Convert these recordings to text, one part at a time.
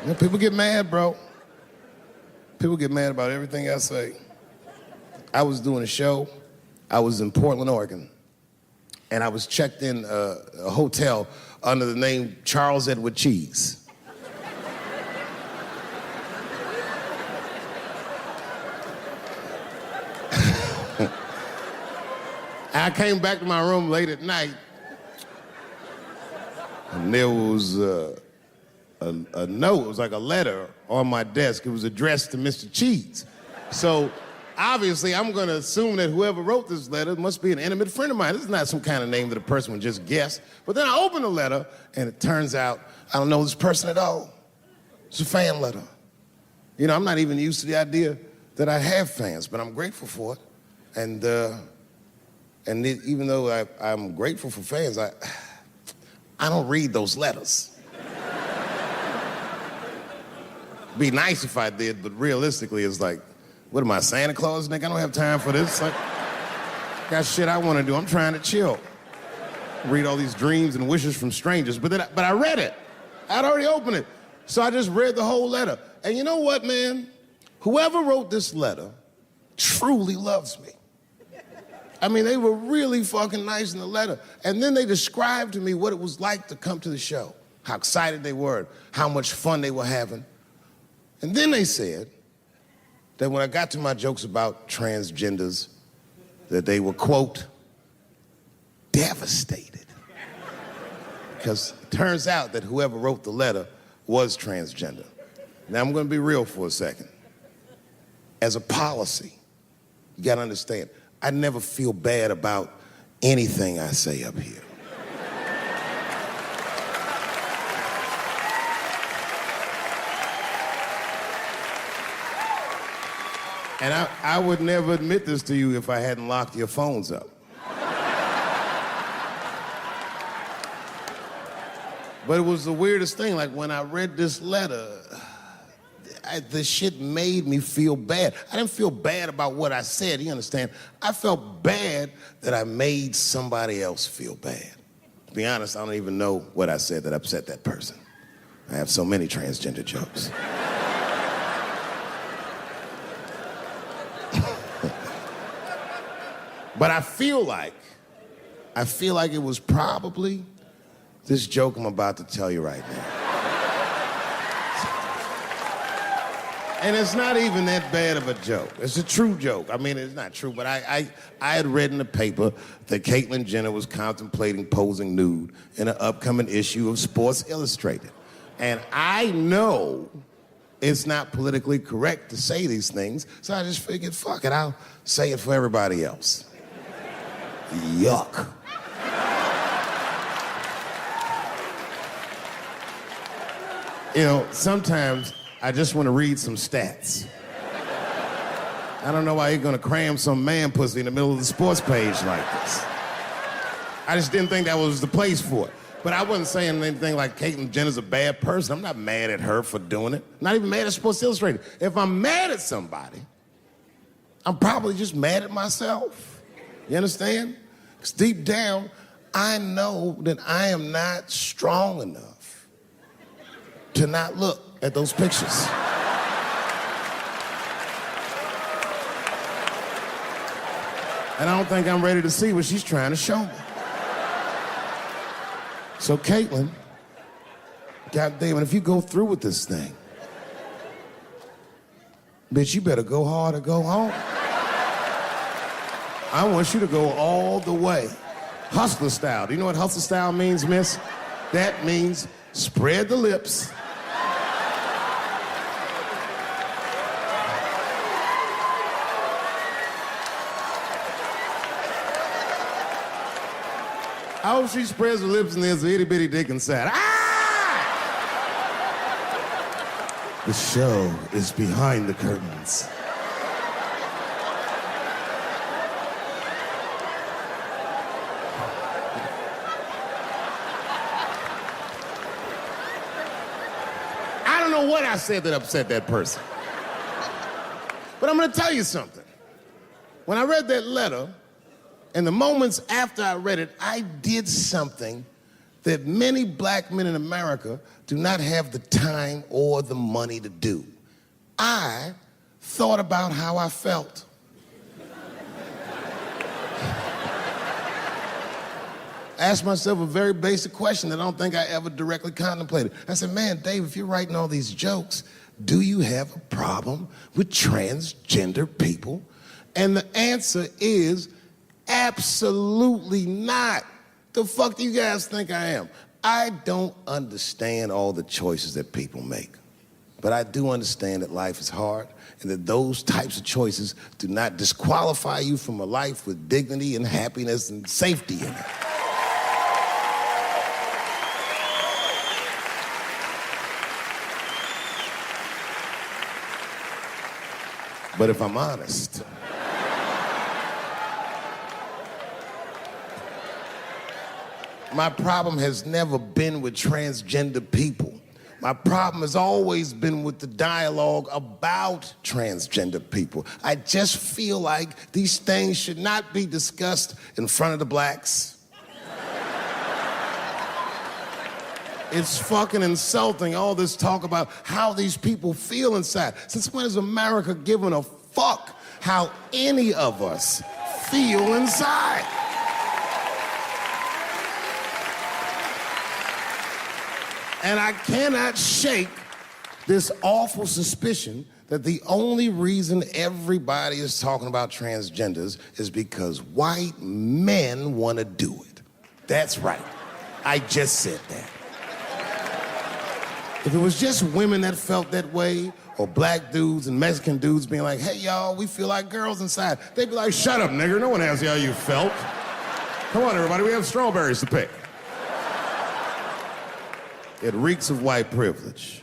You know, people get mad, bro. People get mad about everything I say. I was doing a show. I was in Portland, Oregon. And I was checked in a hotel under the name Charles Edward Cheese. I came back to my room late at night, and there was a note. It was like a letter on my desk. It was addressed to Mr. Cheese. So obviously, I'm going to assume that whoever wrote this letter must be an intimate friend of mine. This is not some kind of name that a person would just guess. But then I open the letter, and it turns out I don't know this person at all. It's a fan letter. You know, I'm not even used to the idea that I have fans, but I'm grateful for it. And even though I'm grateful for fans, I don't read those letters. Be nice if I did, but realistically, it's like, what am I, Santa Claus, Nick? I don't have time for this. Like, got shit I want to do. I'm trying to chill. Read all these dreams and wishes from strangers. But I read it. I'd already opened it. So I just read the whole letter. And you know what, man? Whoever wrote this letter truly loves me. I mean, they were really fucking nice in the letter. And then they described to me what it was like to come to the show, how excited they were, how much fun they were having. And then they said that when I got to my jokes about transgenders, that they were, quote, devastated. Because it turns out that whoever wrote the letter was transgender. Now, I'm going to be real for a second. As a policy, you got to understand, I never feel bad about anything I say up here. And I would never admit this to you if I hadn't locked your phones up. But it was the weirdest thing. Like, when I read this letter, the shit made me feel bad. I didn't feel bad about what I said, you understand? I felt bad that I made somebody else feel bad. To be honest, I don't even know what I said that upset that person. I have so many transgender jokes. But I feel like it was probably this joke I'm about to tell you right now. And it's not even that bad of a joke. It's a true joke. I mean, it's not true, but I had read in the paper that Caitlyn Jenner was contemplating posing nude in an upcoming issue of Sports Illustrated. And I know it's not politically correct to say these things, so I just figured, fuck it, I'll say it for everybody else. Yuck. You know, sometimes I just want to read some stats. I don't know why you're gonna cram some man pussy in the middle of the sports page like this. I just didn't think that was the place for it. But I wasn't saying anything like Caitlyn Jenner's a bad person. I'm not mad at her for doing it. Not even mad at Sports Illustrated. If I'm mad at somebody, I'm probably just mad at myself. You understand? Because deep down, I know that I am not strong enough to not look at those pictures. And I don't think I'm ready to see what she's trying to show me. So Caitlyn, goddamn it, if you go through with this thing, bitch, you better go hard or go home. I want you to go all the way. Hustler style. Do you know what hustler style means, miss? That means spread the lips. I hope she spreads her lips and there's an itty bitty dick inside. Ah! The show is behind the curtains. I don't know what I said that upset that person. But I'm gonna tell you something. When I read that letter, in the moments after I read it, I did something that many black men in America do not have the time or the money to do. I thought about how I felt. I asked myself a very basic question that I don't think I ever directly contemplated. I said, man, Dave, if you're writing all these jokes, do you have a problem with transgender people? And the answer is absolutely not. The fuck do you guys think I am? I don't understand all the choices that people make. But I do understand that life is hard and that those types of choices do not disqualify you from a life with dignity and happiness and safety in it. But if I'm honest, my problem has never been with transgender people. My problem has always been with the dialogue about transgender people. I just feel like these things should not be discussed in front of the blacks. It's fucking insulting, all this talk about how these people feel inside. Since when has America given a fuck how any of us feel inside? And I cannot shake this awful suspicion that the only reason everybody is talking about transgenders is because white men want to do it. That's right. I just said that. If it was just women that felt that way, or black dudes and Mexican dudes being like, hey, y'all, we feel like girls inside, they'd be like, shut up, nigger, no one asked you how you felt. Come on, everybody, we have strawberries to pick. It reeks of white privilege.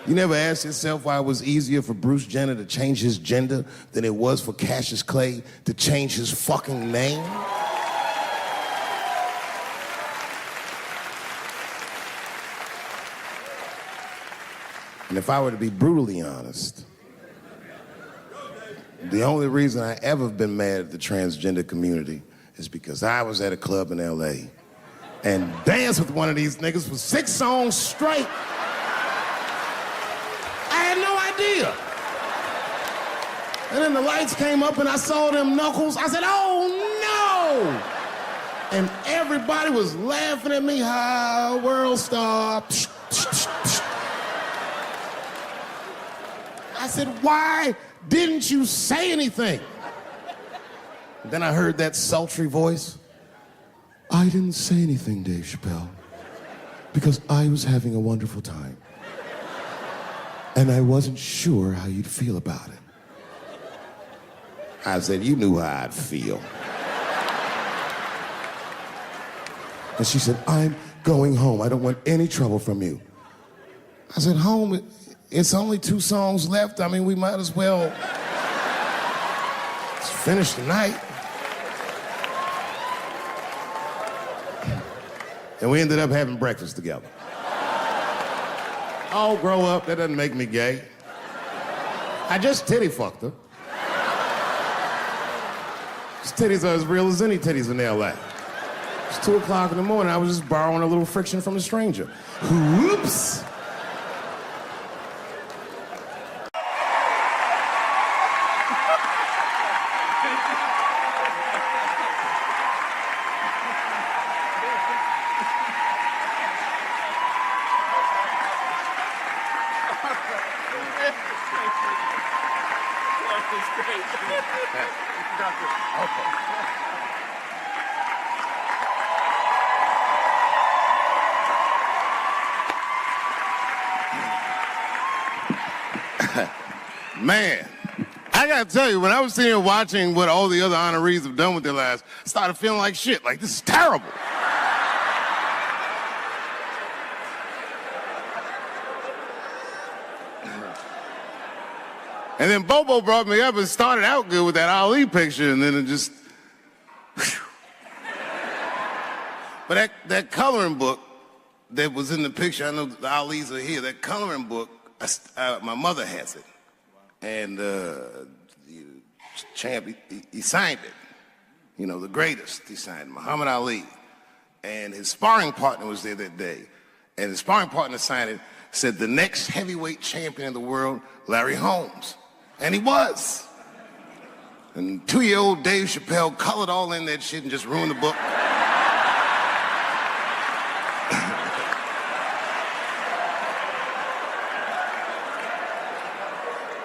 You never asked yourself why it was easier for Bruce Jenner to change his gender than it was for Cassius Clay to change his fucking name? And if I were to be brutally honest, the only reason I ever been mad at the transgender community is because I was at a club in L.A. and danced with one of these niggas for 6 songs straight. I had no idea. And then the lights came up and I saw them knuckles. I said, oh no! And everybody was laughing at me, hi, world star. I said, why didn't you say anything? Then I heard that sultry voice. I didn't say anything, Dave Chappelle, because I was having a wonderful time. And I wasn't sure how you'd feel about it. I said, you knew how I'd feel. And she said, I'm going home. I don't want any trouble from you. I said, home? It's only 2 songs left. I mean, we might as well just finish the night. And we ended up having breakfast together. Oh, grow up, that doesn't make me gay. I just titty fucked her. His titties are as real as any titties in L.A. It's 2 o'clock in the morning, I was just borrowing a little friction from a stranger. Whoops! Man, I gotta tell you, when I was sitting here watching what all the other honorees have done with their lives, I started feeling like shit, like this is terrible. And then Bobo brought me up and started out good with that Ali picture, and then it just... But that coloring book that was in the picture, I know the Alis are here, that coloring book, my mother has it. And Champ, he signed it. You know, the greatest, he signed it, Muhammad Ali. and his sparring partner was there that day. And his sparring partner signed it, said, the next heavyweight champion of the world, Larry Holmes. And he was. And 2-year-old Dave Chappelle colored all in that shit and just ruined the book.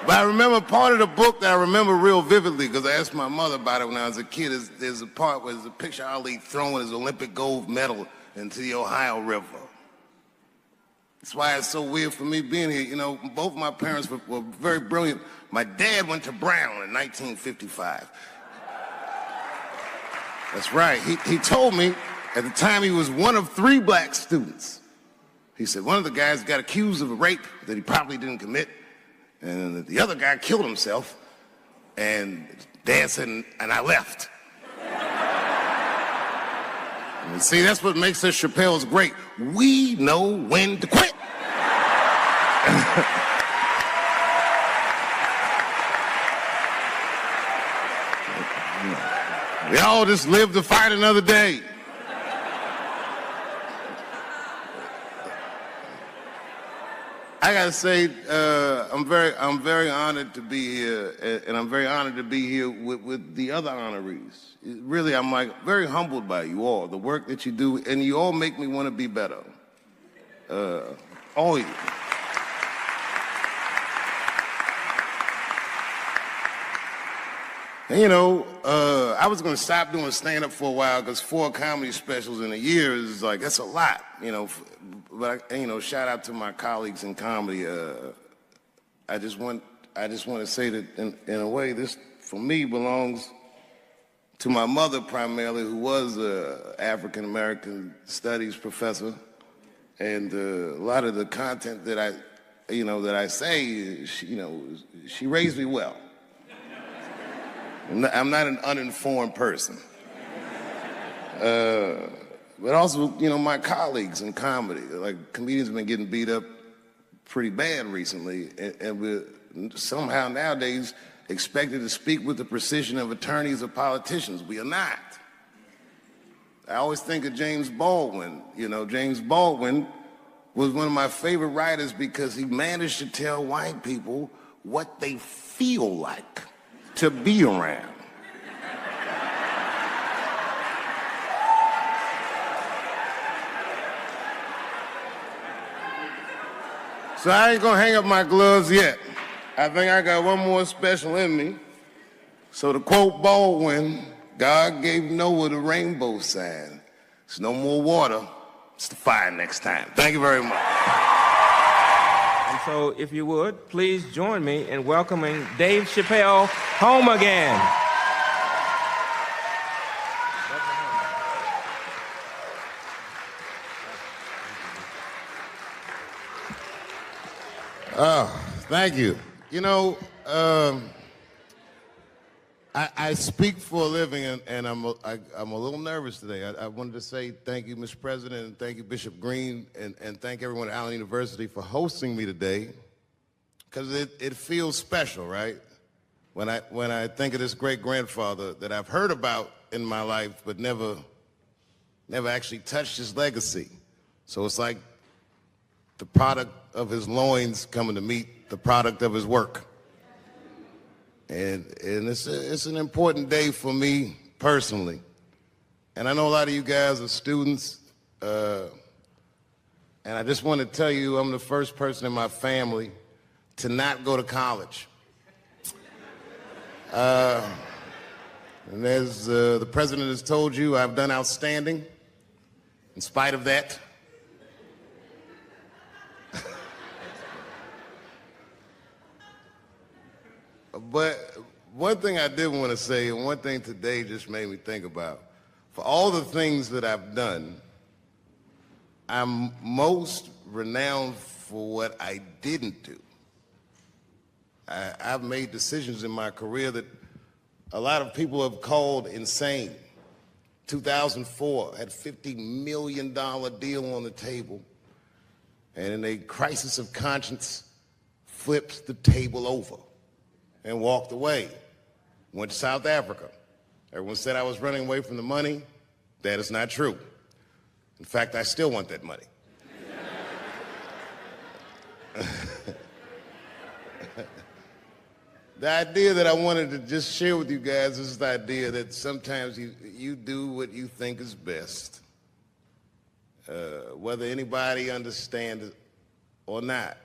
But I remember part of the book that I remember real vividly, because I asked my mother about it when I was a kid. There's a part where there's a picture of Ali throwing his Olympic gold medal into the Ohio River. That's why it's so weird for me being here. You know, both my parents were very brilliant. My dad went to Brown in 1955. That's right. He told me at the time he was one of 3 black students. He said one of the guys got accused of a rape that he probably didn't commit. And the other guy killed himself, and Dad said, and I left. And see, that's what makes us Chappelle's great. We know when to quit. We all just live to fight another day. I gotta say, I'm very honored to be here, and I'm very honored to be here with the other honorees. Really, I'm like very humbled by you all, the work that you do, and you all make me want to be better. All of you. And you know, I was gonna stop doing stand-up for a while because 4 comedy specials in a year is like, that's a lot, you know. But you know, shout out to my colleagues in comedy. I just want to say that in a way, this for me belongs to my mother primarily, who was an African American studies professor, and a lot of the content that I say, she raised me well. I'm not an uninformed person. But also, you know, my colleagues in comedy, like comedians have been getting beat up pretty bad recently, and we're somehow nowadays expected to speak with the precision of attorneys or politicians. We are not. I always think of James Baldwin. You know, James Baldwin was one of my favorite writers because he managed to tell white people what they feel like to be around. So I ain't gonna hang up my gloves yet. I think I got one more special in me. So to quote Baldwin, God gave Noah the rainbow sign. It's no more water, it's the fire next time. Thank you very much. And so if you would, please join me in welcoming Dave Chappelle home again. Oh, thank you. You know, I speak for a living, and I'm a little nervous today. I wanted to say thank you, Mr. President, and thank you, Bishop Green, and thank everyone at Allen University for hosting me today, because it feels special, right? When I think of this great-grandfather that I've heard about in my life, but never actually touched his legacy. So it's like the product of his loins coming to meet the product of his work. And it's an important day for me personally. And I know a lot of you guys are students, and I just want to tell you I'm the first person in my family to not go to college. And as the president has told you, I've done outstanding in spite of that. But one thing I did want to say, and one thing today just made me think about, for all the things that I've done, I'm most renowned for what I didn't do. I've made decisions in my career that a lot of people have called insane. 2004, had a $50 million deal on the table, and in a crisis of conscience, flipped the table over and walked away. Went to South Africa. Everyone said I was running away from the money. That is not true. In fact, I still want that money. The idea that I wanted to just share with you guys is the idea that sometimes you do what you think is best, whether anybody understands it or not.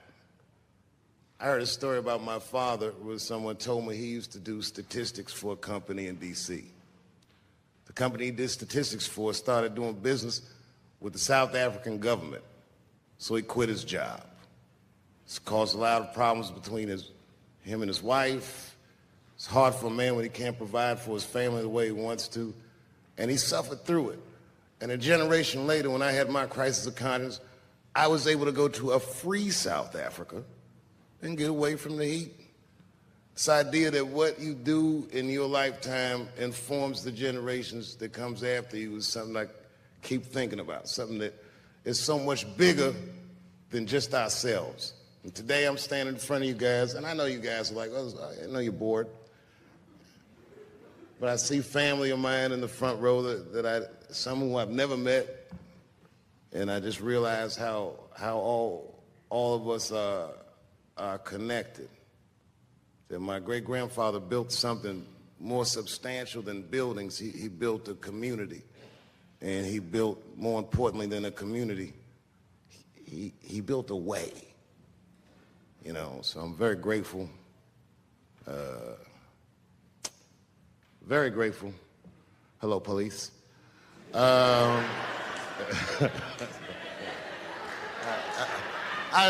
I heard a story about my father where someone told me he used to do statistics for a company in D.C. The company he did statistics for started doing business with the South African government, so he quit his job. It's caused a lot of problems between him and his wife. It's hard for a man when he can't provide for his family the way he wants to, and he suffered through it. And a generation later, when I had my crisis of conscience, I was able to go to a free South Africa and get away from the heat. This idea that what you do in your lifetime informs the generations that comes after you is something I keep thinking about, something that is so much bigger than just ourselves. And today I'm standing in front of you guys, and I know you guys are like, oh, I know you're bored. But I see family of mine in the front row some who I've never met, and I just realize how all of us are connected. That my great-grandfather built something more substantial than buildings. He built a community, and he built, more importantly than a community, he built a way. You know, so I'm very grateful. Very grateful. Hello, police. I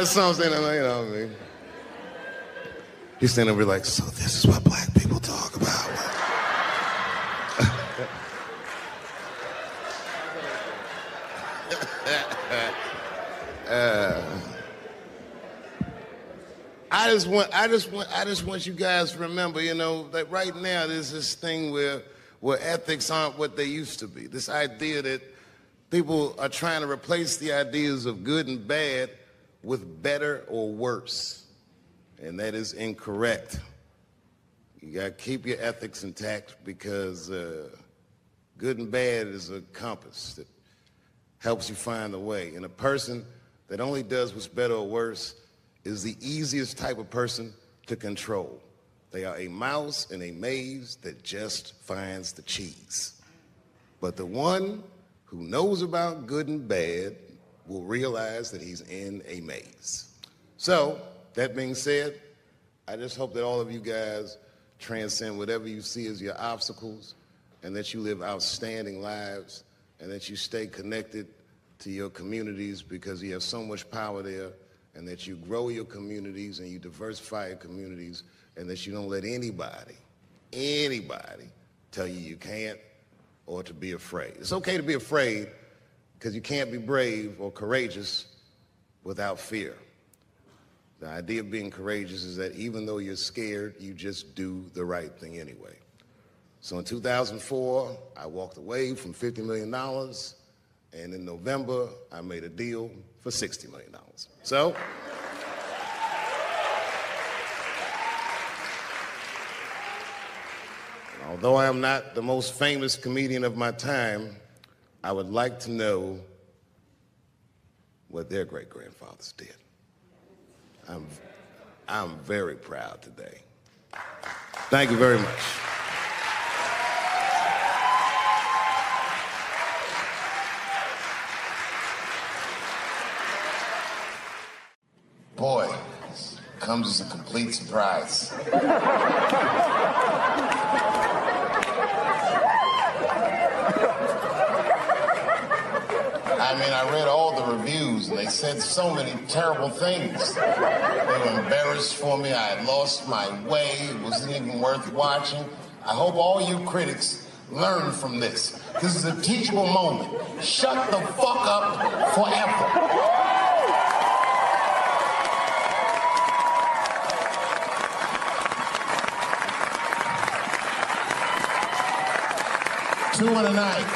just saw him saying, you know what I mean? He's standing over like, so this is what black people talk about. I just want you guys to remember, you know, that right now there's this thing where ethics aren't what they used to be. This idea that people are trying to replace the ideas of good and bad with better or worse. And that is incorrect. You got to keep your ethics intact because good and bad is a compass that helps you find the way. And a person that only does what's better or worse is the easiest type of person to control. They are a mouse in a maze that just finds the cheese. But the one who knows about good and bad will realize that he's in a maze. So, that being said, I just hope that all of you guys transcend whatever you see as your obstacles and that you live outstanding lives and that you stay connected to your communities because you have so much power there, and that you grow your communities and you diversify your communities, and that you don't let anybody tell you can't or to be afraid. It's okay to be afraid because you can't be brave or courageous without fear. The idea of being courageous is that even though you're scared, you just do the right thing anyway. So in 2004, I walked away from $50 million, and in November, I made a deal for $60 million. So, although I am not the most famous comedian of my time, I would like to know what their great-grandfathers did. I'm very proud today. Thank you very much. Boy, this comes as a complete surprise. I mean, I read all the reviews, and they said so many terrible things. They were embarrassed for me. I had lost my way. It wasn't even worth watching. I hope all you critics learn from this. This is a teachable moment. Shut the fuck up forever. Two in a night.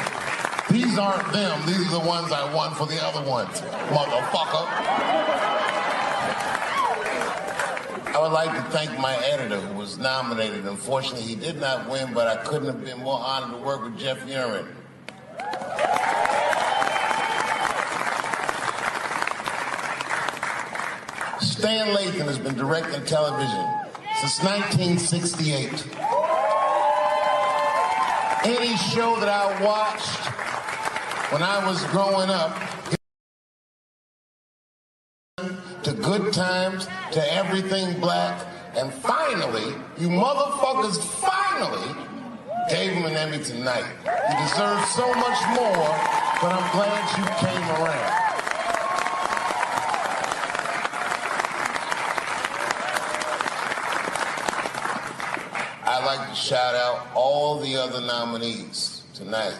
These aren't them. These are the ones I want for the other ones, motherfucker. I would like to thank my editor who was nominated. Unfortunately, he did not win, but I couldn't have been more honored to work with Jeff Urin. Stan Lathan has been directing television since 1968. Any show that I watched when I was growing up, to Good Times, to Everything Black, and finally, you motherfuckers finally gave him an Emmy tonight. You deserve so much more, but I'm glad you came around. I'd like to shout out all the other nominees tonight.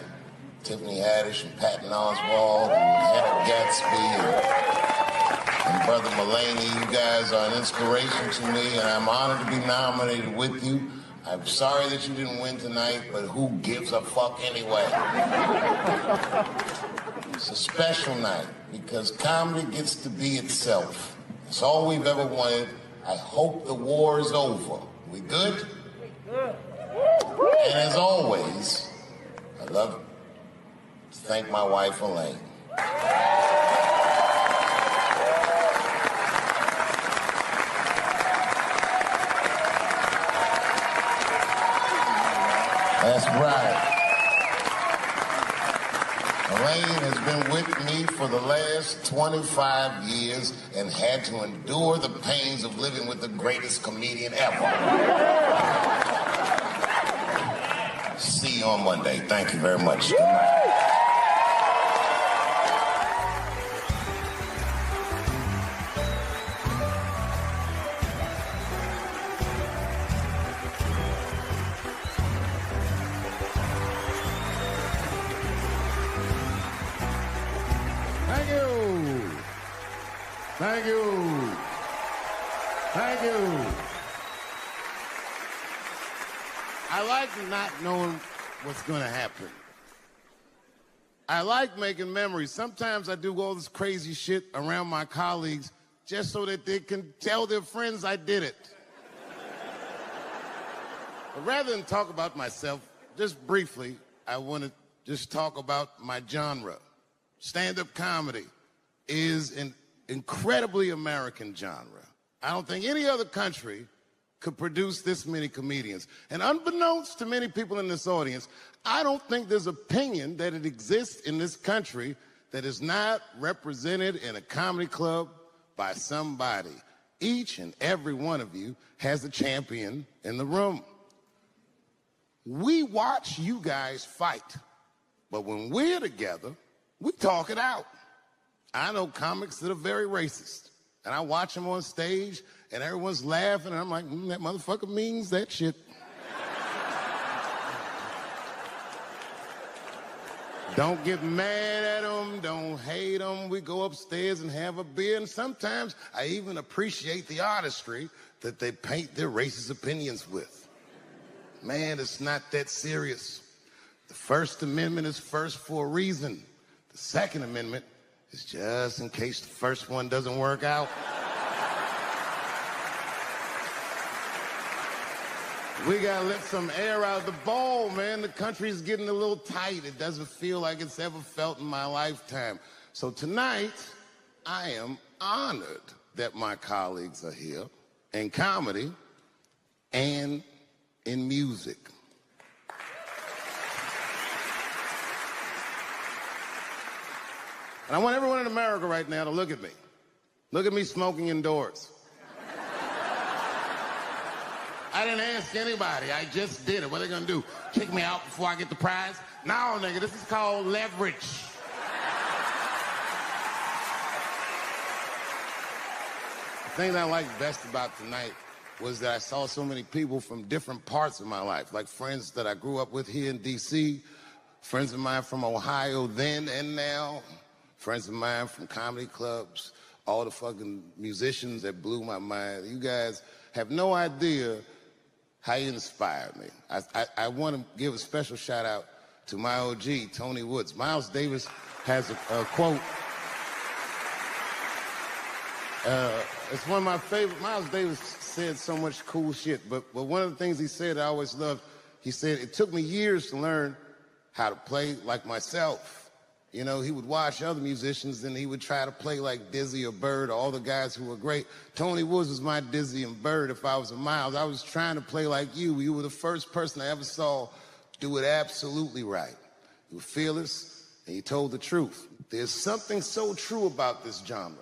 Tiffany Haddish and Patton Oswalt and Hannah Gatsby and Brother Mulaney. You guys are an inspiration to me, and I'm honored to be nominated with you. I'm sorry that you didn't win tonight, but who gives a fuck anyway? It's a special night because comedy gets to be itself. It's all we've ever wanted. I hope the war is over. We good? And as always, I'd love to thank my wife, Elaine. That's right. Elaine has been with me for the last 25 years and had to endure the pains of living with the greatest comedian ever. See you on Monday. Thank you very much. Good night. Thank you. Thank you. Thank you. I like not knowing what's going to happen. I like making memories. Sometimes I do all this crazy shit around my colleagues just so that they can tell their friends I did it. But rather than talk about myself, just briefly, I want to just talk about my genre. Stand-up comedy is an incredibly American genre. I don't think any other country could produce this many comedians. And unbeknownst to many people in this audience, I don't think there's opinion that it exists in this country that is not represented in a comedy club by somebody. Each and every one of you has a champion in the room. We watch you guys fight, but when we're together, we talk it out. I know comics that are very racist, and I watch them on stage, and everyone's laughing, and I'm like, that motherfucker means that shit. Don't get mad at them, don't hate them. We go upstairs and have a beer, and sometimes I even appreciate the artistry that they paint their racist opinions with. Man, it's not that serious. The First Amendment is first for a reason. The Second Amendment is just in case the first one doesn't work out. We gotta let some air out of the ball, man. The country's getting a little tight. It doesn't feel like it's ever felt in my lifetime. So tonight, I am honored that my colleagues are here in comedy and in music. And I want everyone in America right now to look at me. Look at me smoking indoors. I didn't ask anybody. I just did it. What are they gonna do? Kick me out before I get the prize? No, nigga, this is called leverage. The thing that I liked best about tonight was that I saw so many people from different parts of my life, like friends that I grew up with here in D.C., friends of mine from Ohio then and now, friends of mine from comedy clubs, all the fucking musicians that blew my mind. You guys have no idea how you inspired me. I want to give a special shout out to my OG, Tony Woods. Miles Davis has a quote. It's one of my favorite. Miles Davis said so much cool shit, but one of the things he said I always loved, he said, it took me years to learn how to play like myself. You know, he would watch other musicians and he would try to play like Dizzy or Bird or all the guys who were great. Tony Woods was my Dizzy and Bird if I was a Miles. I was trying to play like you. You were the first person I ever saw do it absolutely right. You were fearless and you told the truth. There's something so true about this genre,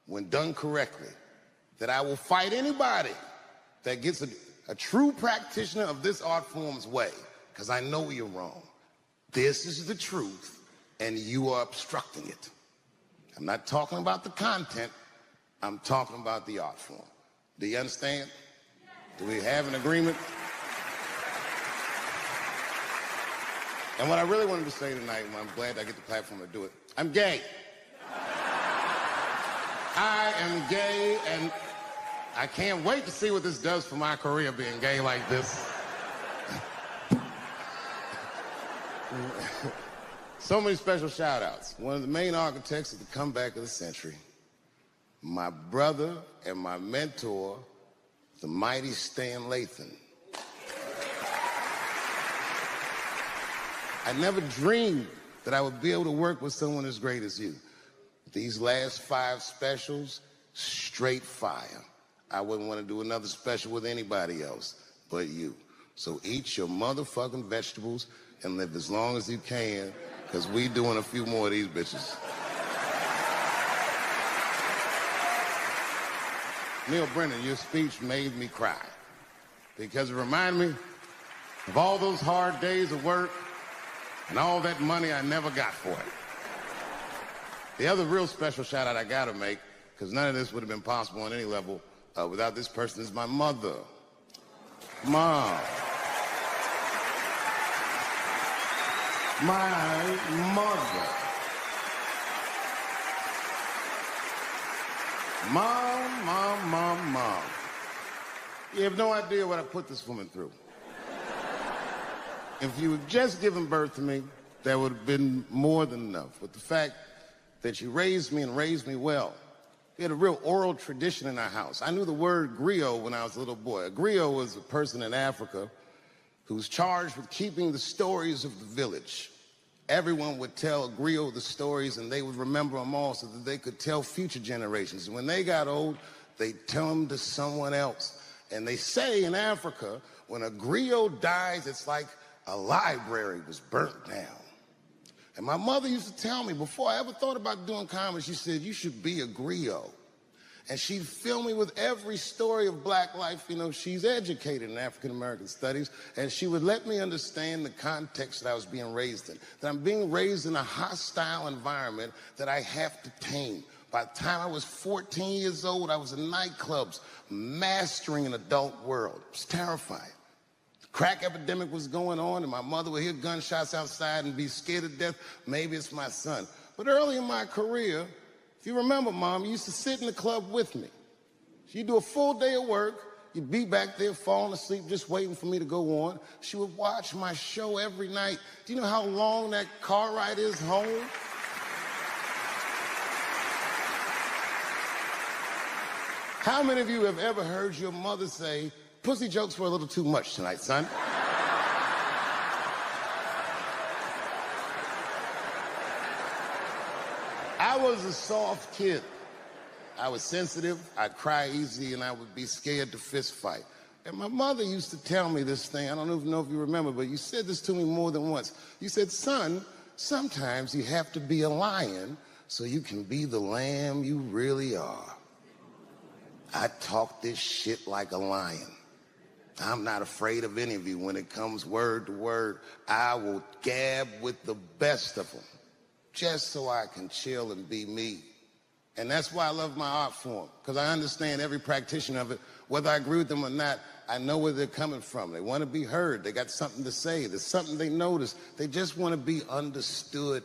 when done correctly, that I will fight anybody that gets a true practitioner of this art form's way, because I know you're wrong. This is the truth, and you are obstructing it. I'm not talking about the content, I'm talking about the art form. Do you understand? Do we have an agreement? And what I really wanted to say tonight, and I'm glad I get the platform to do it, I'm gay. I am gay, and I can't wait to see what this does for my career, being gay like this. So many special shout-outs. One of the main architects of the comeback of the century, my brother and my mentor, the mighty Stan Lathan. I never dreamed that I would be able to work with someone as great as you. These last 5 specials, straight fire. I wouldn't want to do another special with anybody else but you. So eat your motherfucking vegetables and live as long as you can, because we doing a few more of these bitches. Neil Brennan, your speech made me cry, because it reminded me of all those hard days of work and all that money I never got for it. The other real special shout out I gotta make, because none of this would have been possible on any level without this person, is my mother. Mom. My mother. Mom. You have no idea what I put this woman through. If you had just given birth to me, that would have been more than enough. But the fact that you raised me and raised me well, we had a real oral tradition in our house. I knew the word griot when I was a little boy. A griot was a person in Africa who was charged with keeping the stories of the village. Everyone would tell a griot the stories, and they would remember them all so that they could tell future generations. And when they got old, they'd tell them to someone else. And they say in Africa, when a griot dies, it's like a library was burnt down. And my mother used to tell me, before I ever thought about doing comedy, she said, you should be a griot. And she'd fill me with every story of black life. You know, she's educated in African-American studies, and she would let me understand the context that I was being raised in, that I'm being raised in a hostile environment that I have to tame. By the time I was 14 years old, I was in nightclubs, mastering an adult world. It was terrifying. The crack epidemic was going on, and my mother would hear gunshots outside and be scared to death. Maybe it's my son. But early in my career, if you remember, Mom, you used to sit in the club with me. She'd do a full day of work. You'd be back there falling asleep, just waiting for me to go on. She would watch my show every night. Do you know how long that car ride is home? How many of you have ever heard your mother say, pussy jokes were a little too much tonight, son? I was a soft kid. I was sensitive, I'd cry easy, and I would be scared to fist fight. And my mother used to tell me this thing, I don't know if you remember, but you said this to me more than once. You said, son, sometimes you have to be a lion so you can be the lamb you really are. I talk this shit like a lion. I'm not afraid of any of you. When it comes word to word, I will gab with the best of them, just so I can chill and be me. And that's why I love my art form, because I understand every practitioner of it. Whether I agree with them or not, I know where they're coming from. They want to be heard. They got something to say. There's something they notice. They just want to be understood.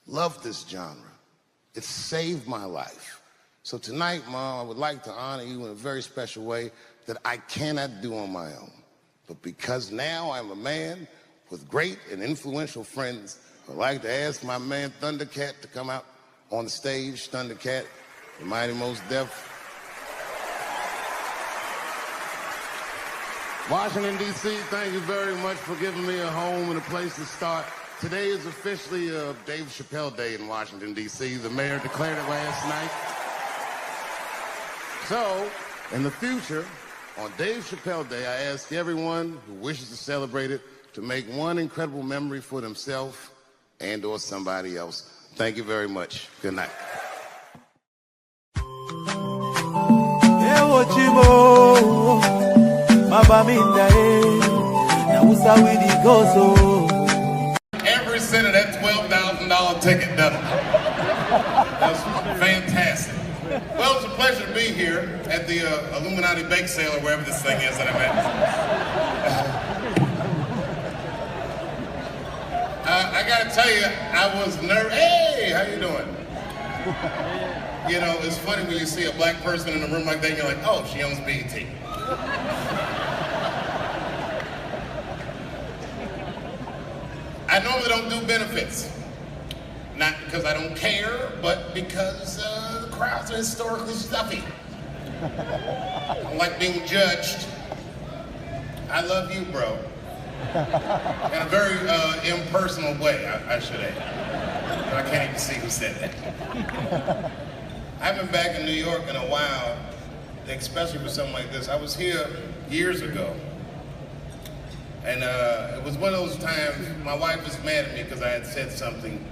Love this genre. It saved my life. So tonight, Mom, I would like to honor you in a very special way that I cannot do on my own. But because now I'm a man with great and influential friends, I'd like to ask my man Thundercat to come out on the stage. Thundercat, the mighty Mos Def. Washington, D.C., thank you very much for giving me a home and a place to start. Today is officially Dave Chappelle Day in Washington, D.C. The mayor declared it last night. So, in the future, on Dave Chappelle Day, I ask everyone who wishes to celebrate it to make one incredible memory for themselves and or somebody else. Thank you very much. Good night. Every cent of that $12,000 ticket done it. That's fantastic. Well, it's a pleasure to be here at the Illuminati bake sale or wherever this thing is that I'm at. I gotta tell you, I was nervous. Hey, how you doing? You know, it's funny when you see a black person in a room like that, and you're like, oh, she owns BET. I normally don't do benefits. Not because I don't care, but because the crowds are historically stuffy. I don't like being judged. I love you, bro. In a very impersonal way, I should add. I can't even see who said that. I haven't been back in New York in a while, especially for something like this. I was here years ago. And it was one of those times my wife was mad at me because I had said something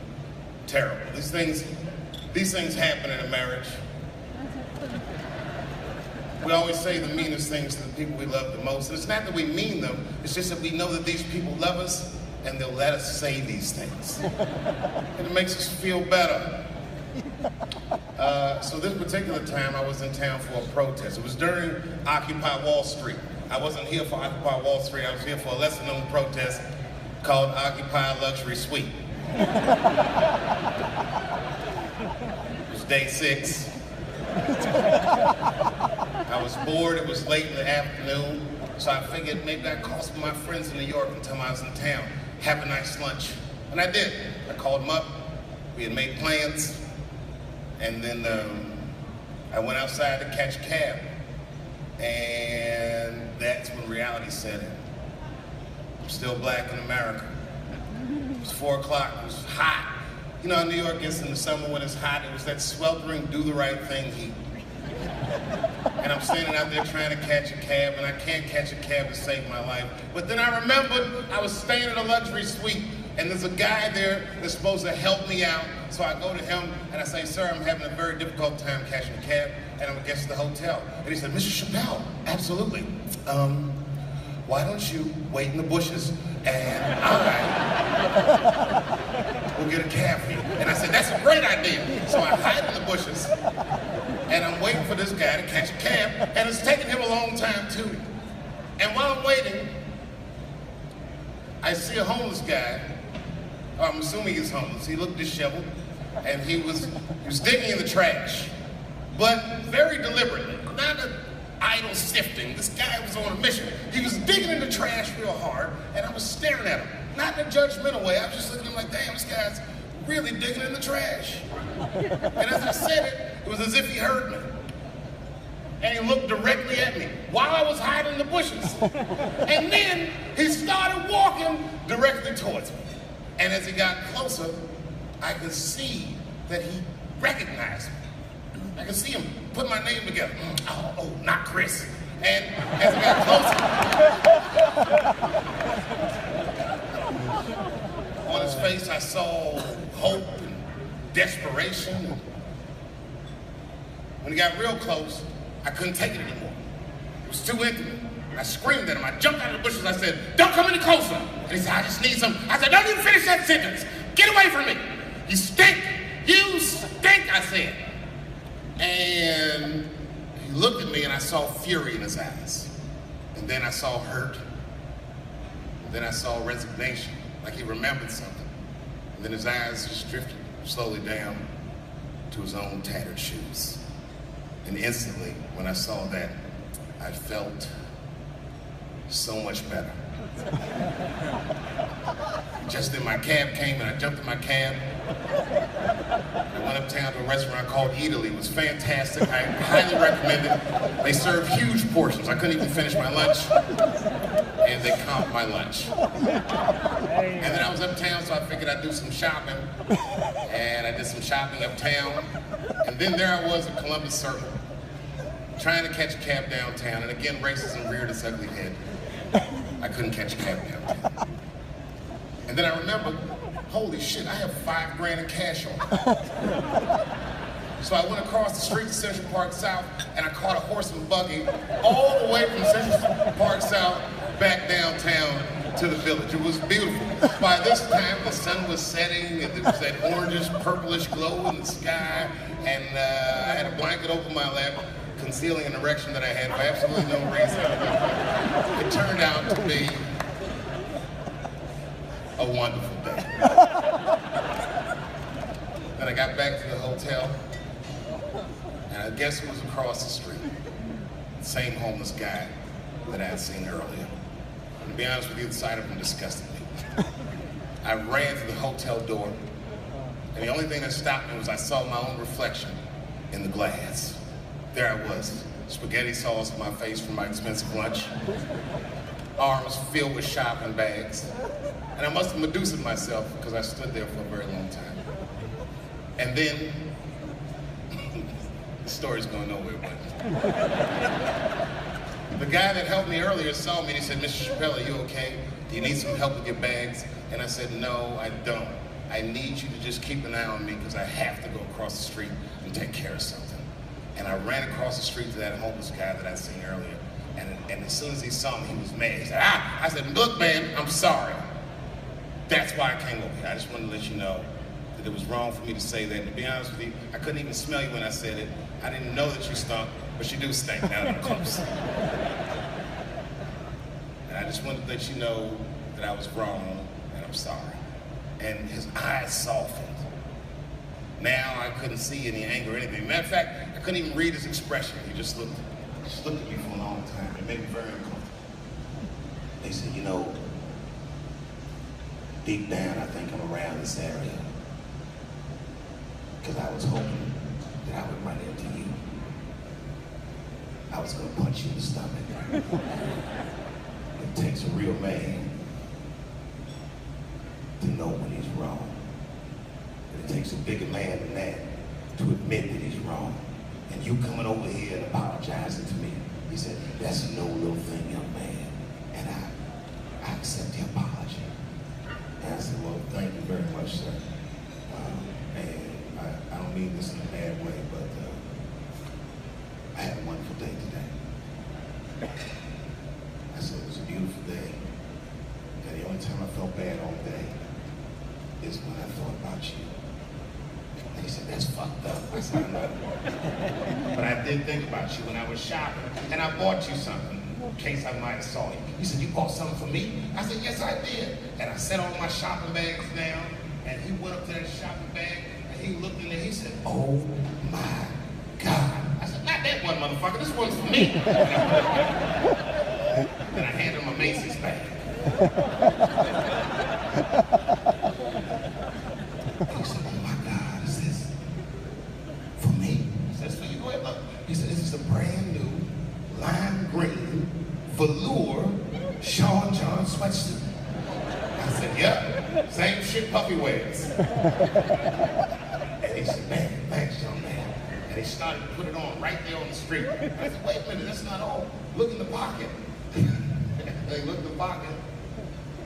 terrible. These things happen in a marriage. We always say the meanest things to the people we love the most. And it's not that we mean them, it's just that we know that these people love us and they'll let us say these things. And it makes us feel better. So this particular time I was in town for a protest. It was during Occupy Wall Street. I wasn't here for Occupy Wall Street, I was here for a lesser known protest called Occupy Luxury Suite. It was day 6. I was bored, it was late in the afternoon, so I figured maybe I'd call some of my friends in New York and tell them I was in town, have a nice lunch. And I did. I called them up, we had made plans, and then I went outside to catch a cab. And that's when reality set in. I'm still black in America. It was 4 o'clock, it was hot. You know how New York gets in the summer when it's hot, it was that sweltering, do the right thing heat. And I'm standing out there trying to catch a cab, and I can't catch a cab to save my life. But then I remembered I was staying at a luxury suite, and there's a guy there that's supposed to help me out. So I go to him and I say, sir, I'm having a very difficult time catching a cab, and I'm against the hotel. And he said, Mr. Chappelle, absolutely. Why don't you wait in the bushes and we'll get a cab for you. And I said, that's a great idea. So I hide in the bushes, and I'm waiting for this guy to catch a cab, and it's taking him a long time too. And while I'm waiting, I see a homeless guy. I'm assuming he's homeless. He looked disheveled, and he was digging in the trash, but very deliberately, not an idle sifting. This guy was on a mission. He was digging in the trash real hard, and I was staring at him, not in a judgmental way. I was just looking at him like, damn, this guy's really digging in the trash. And as I said it, it was as if he heard me. And he looked directly at me while I was hiding in the bushes. And then he started walking directly towards me. And as he got closer, I could see that he recognized me. I could see him put my name together. Oh, not Chris. And as he got closer, on his face I saw hope and desperation. When he got real close, I couldn't take it anymore. It was too intimate. I screamed at him. I jumped out of the bushes. I said, don't come any closer. And he said, I just need some. I said, don't even finish that sentence. Get away from me. You stink. You stink, I said. And he looked at me, and I saw fury in his eyes. And then I saw hurt. And then I saw resignation, like he remembered something. And then his eyes just drifted slowly down to his own tattered shoes. And instantly, when I saw that, I felt so much better. Just then my cab came, and I jumped in my cab, I went uptown to a restaurant called Italy. It was fantastic. I highly recommend it. They serve huge portions. I couldn't even finish my lunch, and they comped my lunch. And then I was uptown, so I figured I'd do some shopping. And I did some shopping uptown. And then there I was at Columbus Circle, trying to catch a cab downtown. And again, racism reared its ugly head. I couldn't catch a cab downtown. And then I remembered, holy shit, I have $5 in cash on me. So I went across the street to Central Park South, and I caught a horse and buggy all the way from Central Park South back downtown to the village. It was beautiful. By this time, the sun was setting, and there was that orangish, purplish glow in the sky, and I had a blanket over my lap, concealing an erection that I had for absolutely no reason. It turned out to be a wonderful day. Then I got back to the hotel, and I guess who was across the street? The same homeless guy that I had seen earlier. And to be honest with you, the sight of him disgusted me. I ran to the hotel door, and the only thing that stopped me was I saw my own reflection in the glass. There I was, spaghetti sauce on my face from my expensive lunch, arms filled with shopping bags. And I must have Medusa'd myself because I stood there for a very long time. And then, the story's going nowhere, but the guy that helped me earlier saw me and he said, Mr. Chappelle, are you okay? Do you need some help with your bags? And I said, no, I don't. I need you to just keep an eye on me because I have to go across the street and take care of something. And I ran across the street to that homeless guy that I'd seen earlier. And as soon as he saw me, he was mad. He said, I said, look, man, I'm sorry. That's why I came over here. I just wanted to let you know that it was wrong for me to say that. And to be honest with you, I couldn't even smell you when I said it. I didn't know that you stunk, but you do stink now that I'm close. And I just wanted to let you know that I was wrong and I'm sorry. And his eyes softened. Now I couldn't see any anger or anything. Matter of fact, I couldn't even read his expression. He just looked at me for a long time. It made me very uncomfortable. They said, you know, deep down, I think I'm around this area because I was hoping that I would run into you. I was going to punch you in the stomach. It takes a real man to know when he's wrong. And it takes a bigger man than that to admit that he's wrong. And you coming over here and apologizing to me, he said, that's no little thing, young man. And I accept the apology. And I said, well, thank you very much, sir. And I don't mean this in a bad way, but I had a wonderful day today. I said, it was a beautiful day. And the only time I felt bad all day is when I thought about you. And he said, that's fucked up. I said, I know. But I did think about you when I was shopping, and I bought you something in case I might have saw you. He said, you bought something for me? I said, yes, I did. And I set all my shopping bags down, and he went up to that shopping bag, and he looked in there, he said, oh my God. I said, not that one, motherfucker, this one's for me. And I handed him a Macy's bag. He said, oh my God, is this for me? He says, for you, go ahead, look. He said, this is a brand new lime green velour Sean John sweatsuit. I said, yep, same shit Puffy wears. And he said, man, thanks, young man. And he started to put it on right there on the street. I said, wait a minute, that's not all. Look in the pocket. They looked in the pocket,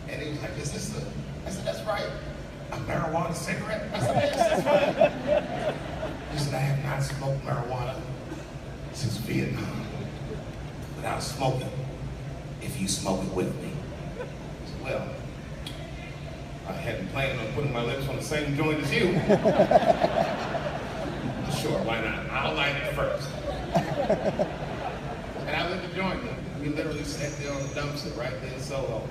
and he was like, is this a, I said, that's right, a marijuana cigarette? I said, yes, that's right. He said, I have not smoked marijuana since Vietnam without smoking, if you smoke it with me. I said, well, I hadn't planned on putting my lips on the same joint as you. Sure, why not? I'll light it first. And I lit the joint. We literally sat there on the dumpster right there in Soho.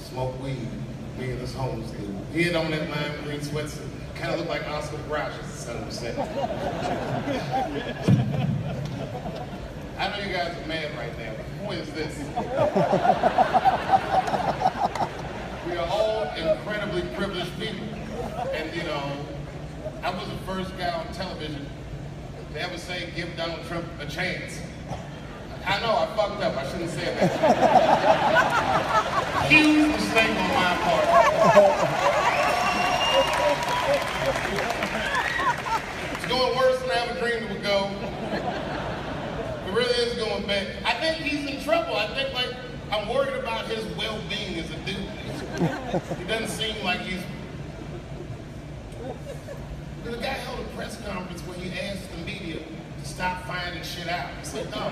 Smoke weed, me and this homeless dude. He had on that lime green sweatsuit. Kind of looked like Oscar the Grouch as the son was saying. I know you guys are mad right now, but the point is this. We are all incredibly privileged people. And you know, I was the first guy on television to ever say, give Donald Trump a chance. I know, I fucked up, I shouldn't have said that. Huge mistake on my part. It's going worse than I ever dreamed it would go. It really is going bad. I think he's in trouble. I think, like, I'm worried about his well-being as a dude. He doesn't seem like he's... The guy held a press conference where he asked the media to stop finding shit out. He said, no, I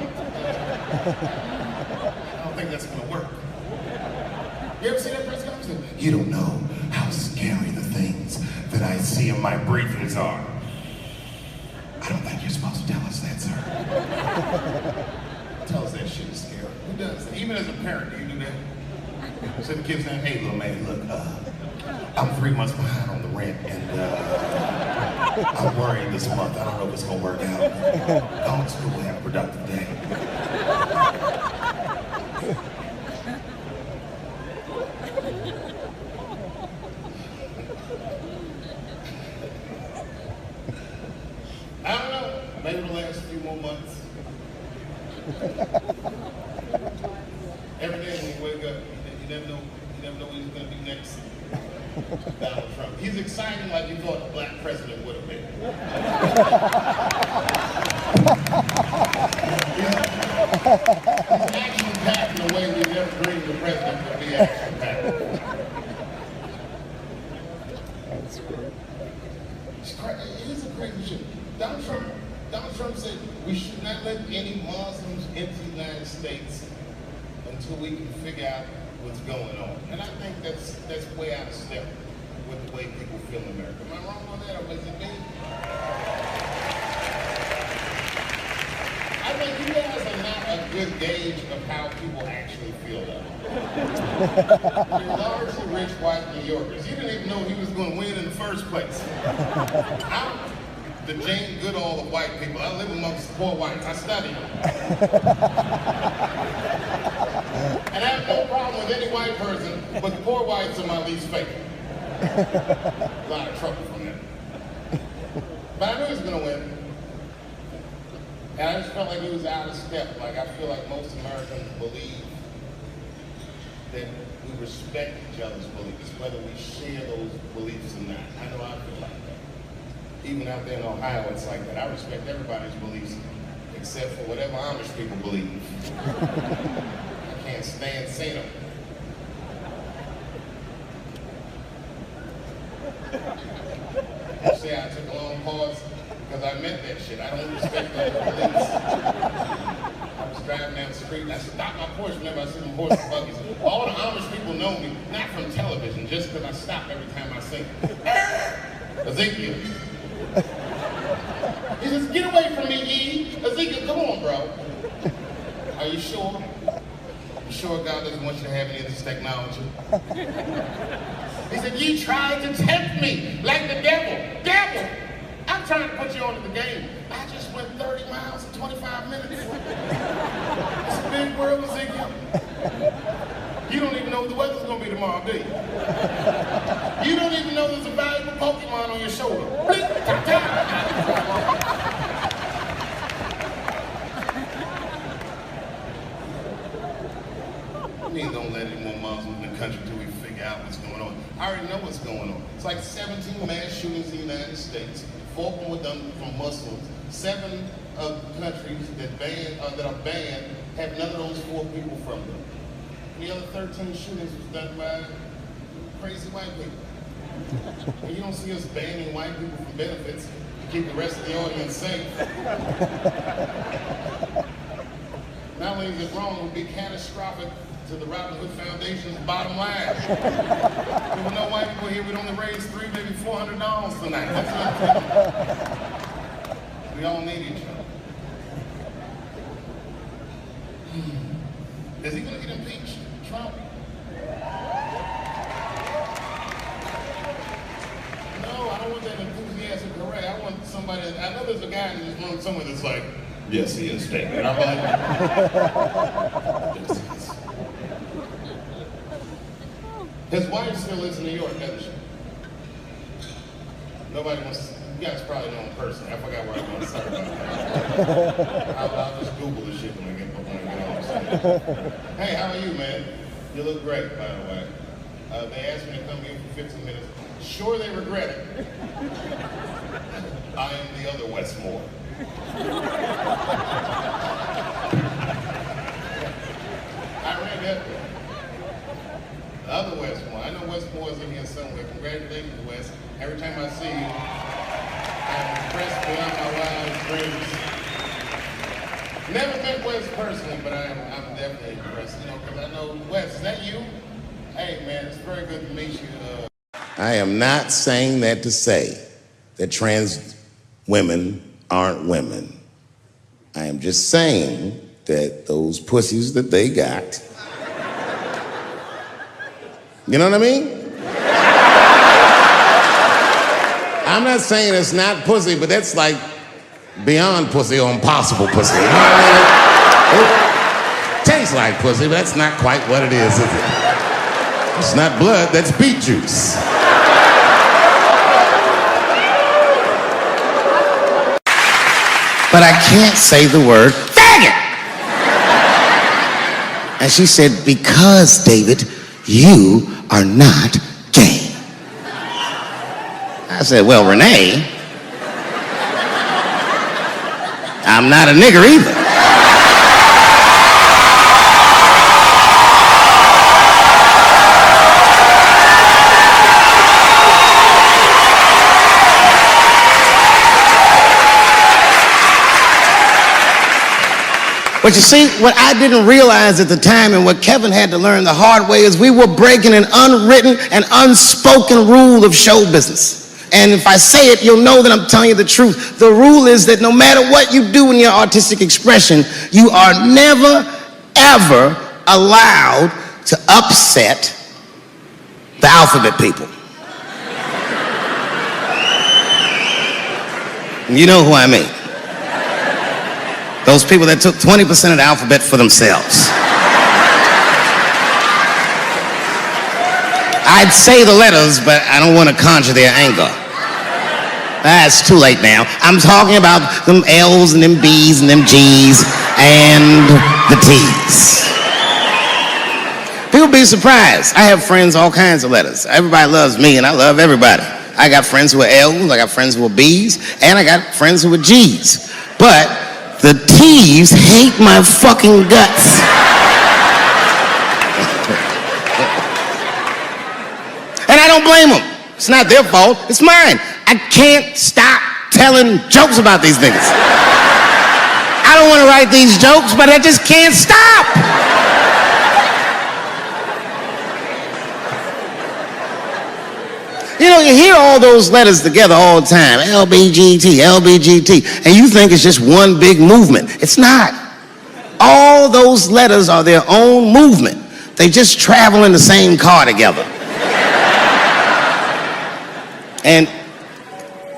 don't think that's gonna work. You ever see that press conference? You don't know how scary the things that I see in my briefings are. I don't think you're supposed to tell us that, sir. Tell us that shit is scary. Who does that? Even as a parent, do you do that? So the kids say, hey, little man, look, I'm 3 months behind on the rent, and I'm worried this month. I don't know if it's gonna work out. Go to school, have a productive day. I don't know. Maybe it'll last a few more months. Every day when you wake up, you never know what he's going to be next. Donald Trump. He's exciting like you thought a black president would have been. He's action-packed in a way we never dreamed the president would be action-packed. That's great. It's a crazy shit. Donald Trump said we should not let any Muslims into the United States until we can figure out what's going on. And I think that's way out of step with the way people feel in America. Am I wrong on that, or was it me? I think you guys are not a good gauge of how people actually feel though. You're largely rich white New Yorkers. You didn't even know he was going to win in the first place. I'm the Jane Goodall of white people. I live amongst poor whites. I study them. And I have no problem with any white person, but the poor whites are my least favorite. A lot of trouble from them. But I knew he was going to win. And I just felt like he was out of step. Like, I feel like most Americans believe that we respect each other's beliefs, whether we share those beliefs or not. I know I feel like that. Even out there in Ohio, it's like that. I respect everybody's beliefs, except for whatever Amish people believe. I can't stand seeing them. You see, I took a long pause because I meant that shit. I don't respect those beliefs. I was driving down the street and I stopped my Porsche whenever I see them horse and buggies. All the Amish people know me, not from television, just because I stop every time I see them. Ezekiel. He says, get away from me, E. Ezekiel, come on, bro. Are you sure? You sure God doesn't want you to have any of this technology? He said, you tried to tempt me like the devil. Devil! I'm trying to put you onto the game. I just went 30 miles in 25 minutes. It's a big world, Ezekiel. You don't even know what the weather's gonna be tomorrow, do you? You don't even know there's a valuable Pokemon on your shoulder. Blink, tap, tap. I mean, don't let any more Muslims in the country till we figure out what's going on. I already know what's going on. It's like 17 mass shootings in the United States. 4 of them were done from Muslims. 7 of the countries that are banned have none of those 4 people from them. The other 13 shootings was done by crazy white people. And you don't see us banning white people from benefits to keep the rest of the audience safe. Not only is it wrong, it would be catastrophic to the Robin Hood Foundation's bottom line. There were no white people here, we'd only raise $300, maybe $400 tonight. That's not we all need each other. Is he gonna get impeached? Trump? No, I don't want that enthusiastic hooray. I want somebody, I know there's a guy in this room somewhere that's like, yes, he is state. And I'm like, yes, he is. His wife still lives in New York, doesn't she? Nobody wants, you guys probably know him personally. I forgot where I was going to start about that. I'll just Google the shit when I get home. Hey, how are you, man? You look great, by the way. They asked me to come here for 15 minutes. Sure, they regret it. I am the other Westmore. I read that one. The other Westmore. I know Westmore is in here somewhere. Congratulations, West. Every time I see you, I'm impressed beyond my wildest dreams. Never met West personally, but I'm definitely impressed. You know, because I know West. Is that you? Hey, man, it's very good to meet you. I am not saying that to say that trans women aren't women. I am just saying that those pussies that they got, you know what I mean? I'm not saying it's not pussy, but that's like beyond pussy or impossible pussy. You know what I mean? It tastes like pussy, but that's not quite what it is it? It's not blood, that's beet juice. But I can't say the word faggot. And she said, because, David, you are not gay. I said, well, Renee, I'm not a nigger either. But you see, what I didn't realize at the time and what Kevin had to learn the hard way is we were breaking an unwritten and unspoken rule of show business. And if I say it, you'll know that I'm telling you the truth. The rule is that no matter what you do in your artistic expression, you are never, ever allowed to upset the alphabet people. You know who I mean. Those people that took 20% of the alphabet for themselves. I'd say the letters, but I don't want to conjure their anger. It's too late now. I'm talking about them L's and them B's and them G's and the T's. People be surprised. I have friends, all kinds of letters. Everybody loves me and I love everybody. I got friends who are L's, I got friends who are B's, and I got friends who are G's. But the T's hate my fucking guts. And I don't blame them. It's not their fault, it's mine. I can't stop telling jokes about these niggas. I don't want to write these jokes, but I just can't stop. You know, you hear all those letters together all the time, LBGT, LBGT, and you think it's just one big movement. It's not. All those letters are their own movement. They just travel in the same car together. And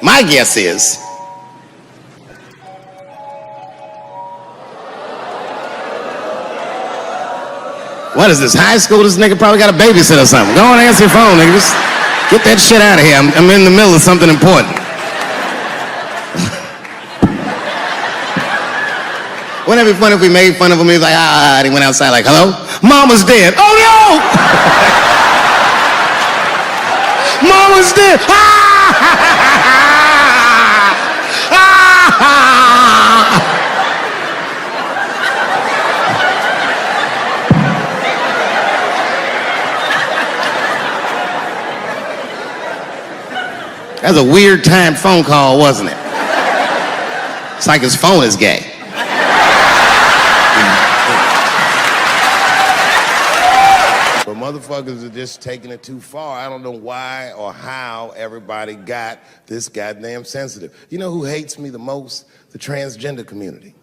my guess is, what is this, high school? This nigga probably got a babysitter or something. Go on and answer your phone, nigga. Just get that shit out of here. I'm in the middle of something important. Wouldn't it be funny if we made fun of him? He was like, and he went outside like, hello? Mama's dead. Oh no! Mama's dead. That was a weird timed phone call, wasn't it? It's like his phone is gay. But motherfuckers are just taking it too far. I don't know why or how everybody got this goddamn sensitive. You know who hates me the most? The transgender community.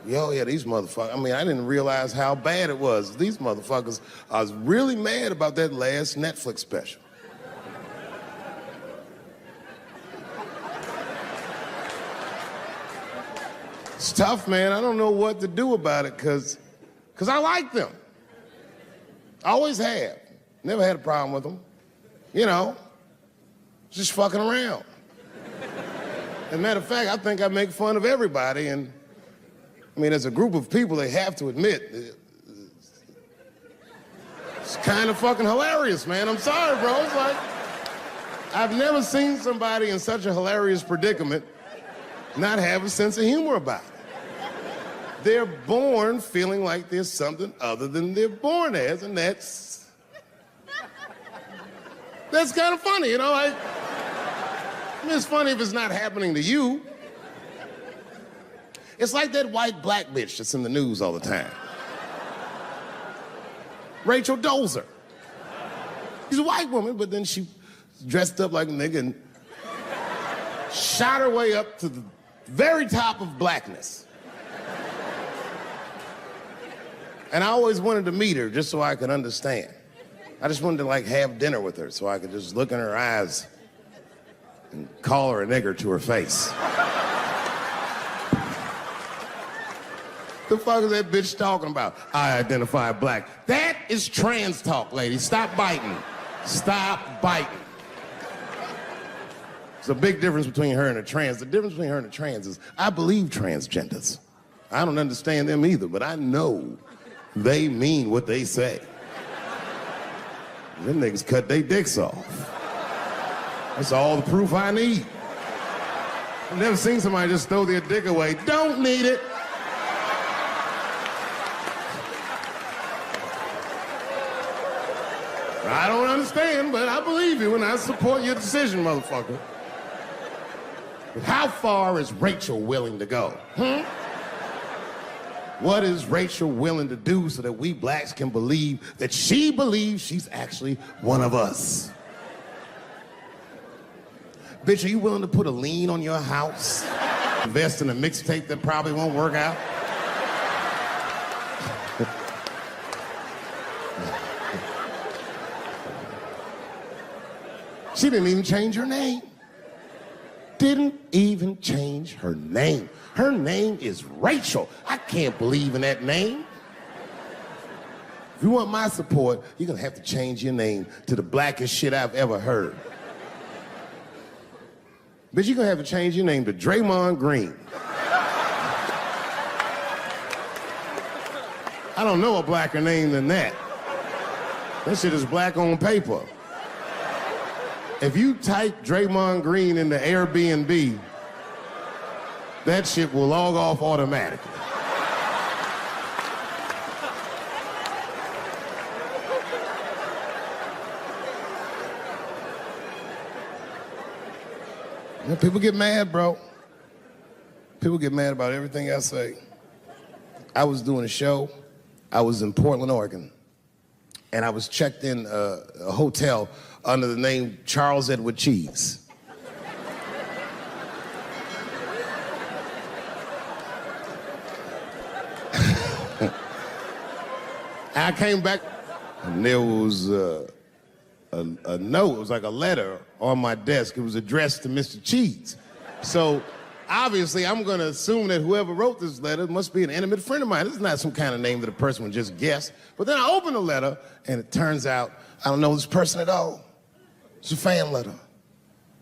Yo, yeah, these motherfuckers. I mean, I didn't realize how bad it was. These motherfuckers, I was really mad about that last Netflix special. It's tough, man. I don't know what to do about it because I like them. I always have. Never had a problem with them. You know, just fucking around. As a matter of fact, I think I make fun of everybody, and I mean, as a group of people, they have to admit, it's kind of fucking hilarious, man. I'm sorry, bro. It's like, I've never seen somebody in such a hilarious predicament not have a sense of humor about it. They're born feeling like there's something other than they're born as, and that's kind of funny, you know? I mean, it's funny if it's not happening to you. It's like that white black bitch that's in the news all the time. Rachel Dolezal. She's a white woman, but then she dressed up like a nigga and shot her way up to the very top of blackness. And I always wanted to meet her just so I could understand. I just wanted to like have dinner with her so I could just look in her eyes and call her a nigger to her face. The fuck is that bitch talking about? I identify black. That is trans talk, lady. Stop biting. Stop biting. There's a big difference between her and a trans. The difference between her and a trans is I believe transgenders. I don't understand them either, but I know they mean what they say. Them niggas cut their dicks off. That's all the proof I need. I've never seen somebody just throw their dick away. Don't need it. I don't understand, but I believe you and I support your decision, motherfucker. But how far is Rachel willing to go? What is Rachel willing to do so that we blacks can believe that she believes she's actually one of us? Bitch, are you willing to put a lien on your house? Invest in a mixtape that probably won't work out? She didn't even change her name. Didn't even change her name. Her name is Rachel. I can't believe in that name. If you want my support, you're gonna have to change your name to the blackest shit I've ever heard. But you're gonna have to change your name to Draymond Green. I don't know a blacker name than that. That shit is black on paper. If you type Draymond Green into Airbnb, that shit will log off automatically. You know, people get mad, bro. People get mad about everything I say. I was doing a show. I was in Portland, Oregon, and I was checked in a hotel under the name Charles Edward Cheese. I came back, and there was a note. It was like a letter on my desk. It was addressed to Mr. Cheese. So obviously, I'm going to assume that whoever wrote this letter must be an intimate friend of mine. This is not some kind of name that a person would just guess. But then I open the letter, and it turns out I don't know this person at all. It's a fan letter.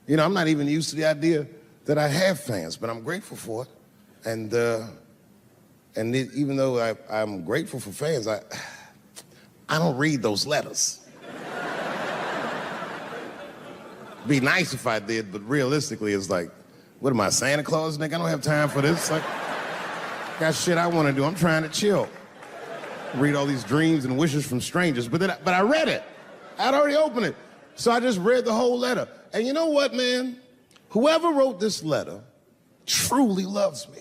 You know, I'm not even used to the idea that I have fans, but I'm grateful for it. And even though I'm grateful for fans, I don't read those letters. Be nice if I did, but realistically, it's like, what am I, Santa Claus, nigga? I don't have time for this. Like, got shit I want to do. I'm trying to chill. Read all these dreams and wishes from strangers, but I read it. I'd already opened it. So I just read the whole letter. And you know what, man? Whoever wrote this letter truly loves me.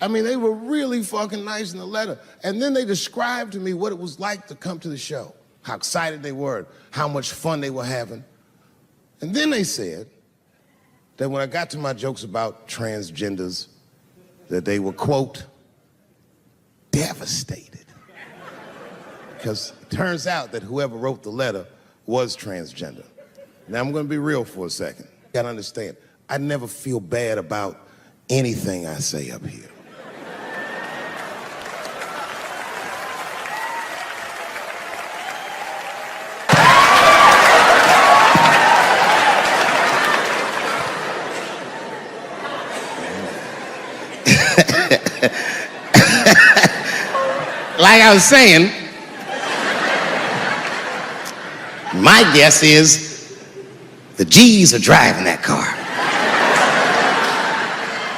I mean, they were really fucking nice in the letter. And then they described to me what it was like to come to the show, how excited they were, how much fun they were having. And then they said that when I got to my jokes about transgenders, that they were, quote, devastated. Because it turns out that whoever wrote the letter was transgender. Now, I'm going to be real for a second. You got to understand, I never feel bad about anything I say up here. like I was saying, my guess is the G's are driving that car.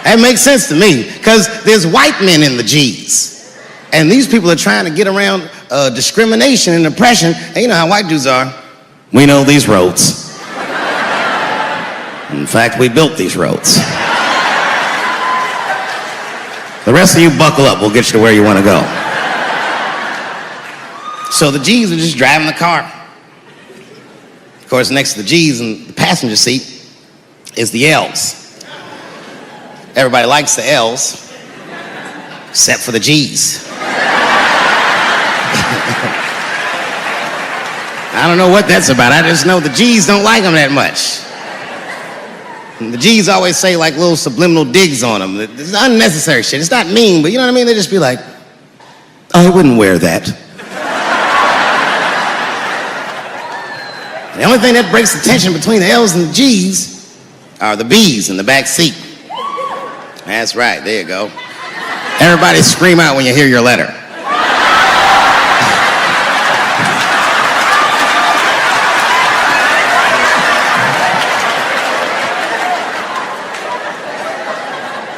That makes sense to me, because there's white men in the G's. And these people are trying to get around discrimination and oppression. And you know how white dudes are. We know these roads. In fact, we built these roads. The rest of you buckle up, we'll get you to where you want to go. So the G's are just driving the car. Of course, next to the G's in the passenger seat is the L's. Everybody likes the L's, except for the G's. I don't know what that's about. I just know the G's don't like them that much. And the G's always say like little subliminal digs on them. It's unnecessary shit. It's not mean, but you know what I mean? They just be like, I wouldn't wear that. The only thing that breaks the tension between the L's and the G's are the B's in the back seat. That's right, there you go. Everybody scream out when you hear your letter.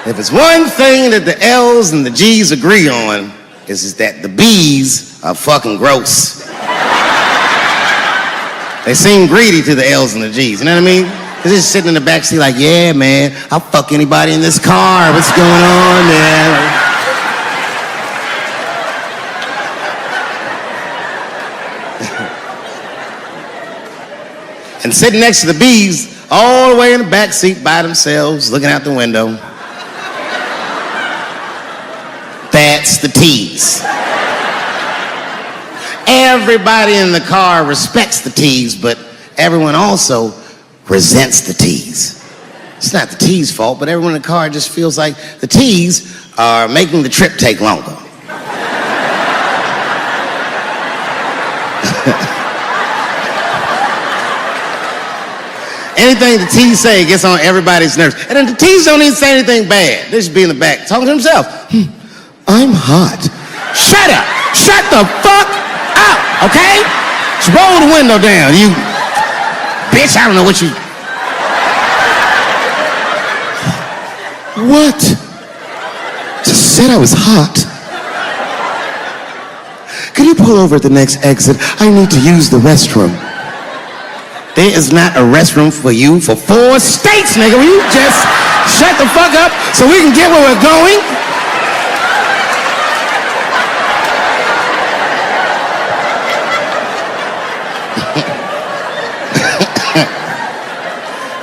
If it's one thing that the L's and the G's agree on, is that the B's are fucking gross. They seem greedy to the L's and the G's, you know what I mean? They're just sitting in the back seat like, yeah, man, I'll fuck anybody in this car. What's going on, man? And sitting next to the B's, all the way in the back seat by themselves, looking out the window. That's the T's. Everybody in the car respects the T's, but everyone also resents the T's. It's not the T's' fault, but everyone in the car just feels like the T's are making the trip take longer. Anything the T's say gets on everybody's nerves. And then the T's don't even say anything bad. They just be in the back talking to themselves. I'm hot. Shut up. Shut the fuck up, okay? Just roll the window down, you bitch. I don't know what you... What? Just said I was hot. Could you pull over at the next exit? I need to use the restroom. There is not a restroom for you for 4 states, nigga. Will you just shut the fuck up so we can get where we're going?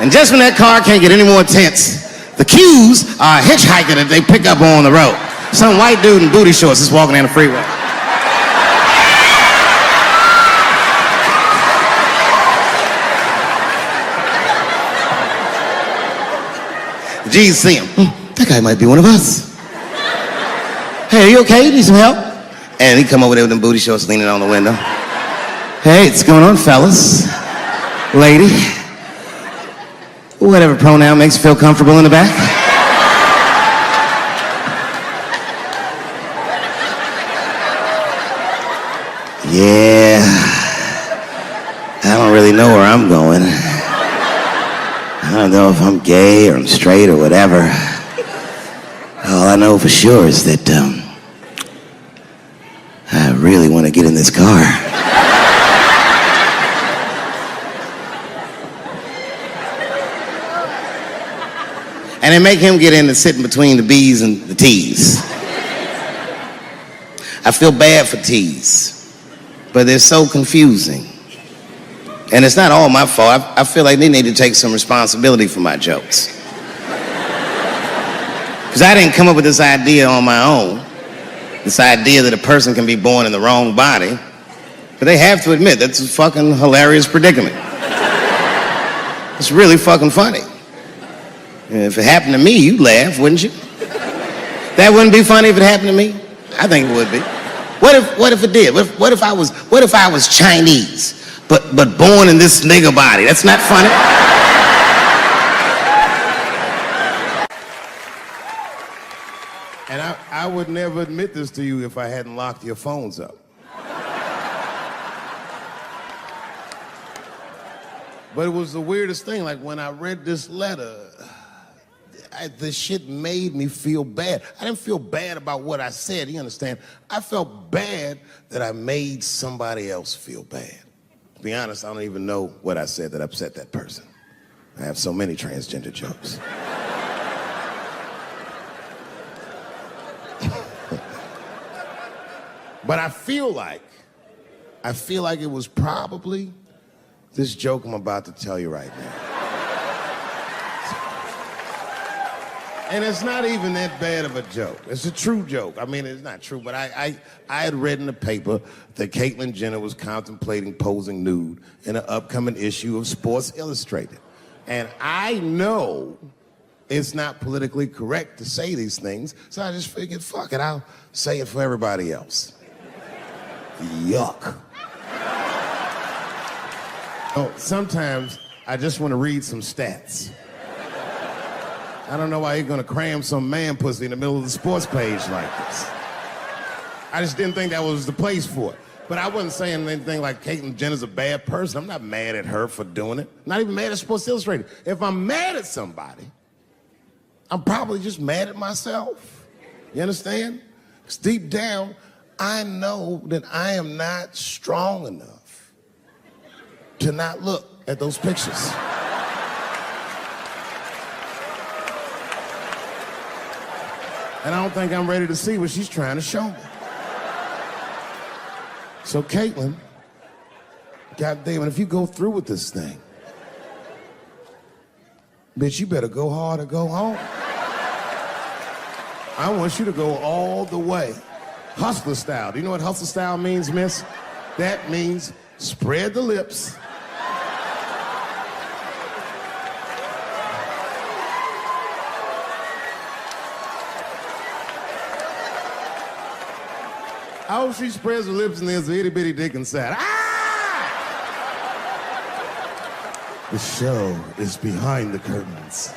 And just when that car can't get any more tense, the Q's are a hitchhiker that they pick up on the road. Some white dude in booty shorts is walking down the freeway. The G's see him. That guy might be one of us. Hey, are you okay? Need some help? And he come over there with them booty shorts leaning on the window. Hey, what's going on, fellas? Lady? Whatever pronoun makes you feel comfortable in the back. Yeah, I don't really know where I'm going. I don't know if I'm gay or I'm straight or whatever. All I know for sure is that I really want to get in this car. And they make him get in and sit in between the B's and the T's. I feel bad for T's, but they're so confusing. And it's not all my fault. I feel like they need to take some responsibility for my jokes. Because I didn't come up with this idea on my own. This idea that a person can be born in the wrong body. But they have to admit, that's a fucking hilarious predicament. It's really fucking funny. If it happened to me, you'd laugh, wouldn't you? That wouldn't be funny if it happened to me? I think it would be. What if it did? What if I was Chinese, but born in this nigga body? That's not funny. And I I would never admit this to you if I hadn't locked your phones up. But it was the weirdest thing. Like, when I read this letter, this shit made me feel bad. I didn't feel bad about what I said, you understand? I felt bad that I made somebody else feel bad. To be honest, I don't even know what I said that upset that person. I have so many transgender jokes. But I feel like it was probably this joke I'm about to tell you right now. And it's not even that bad of a joke. It's a true joke. I mean, it's not true, but I had read in the paper that Caitlyn Jenner was contemplating posing nude in an upcoming issue of Sports Illustrated. And I know it's not politically correct to say these things, so I just figured, fuck it, I'll say it for everybody else. Yuck. Oh, sometimes I just want to read some stats. I don't know why you're gonna cram some man pussy in the middle of the sports page like this. I just didn't think that was the place for it. But I wasn't saying anything like Caitlyn Jenner's a bad person. I'm not mad at her for doing it. Not even mad at Sports Illustrated. If I'm mad at somebody, I'm probably just mad at myself. You understand? Because deep down, I know that I am not strong enough to not look at those pictures. And I don't think I'm ready to see what she's trying to show me. So Caitlyn, goddamn it, if you go through with this thing, bitch, you better go hard or go home. I want you to go all the way. Hustler style. Do you know what hustler style means, miss? That means spread the lips. I hope she spreads her lips and there's an itty bitty dick inside. Ah! The show is behind the curtains.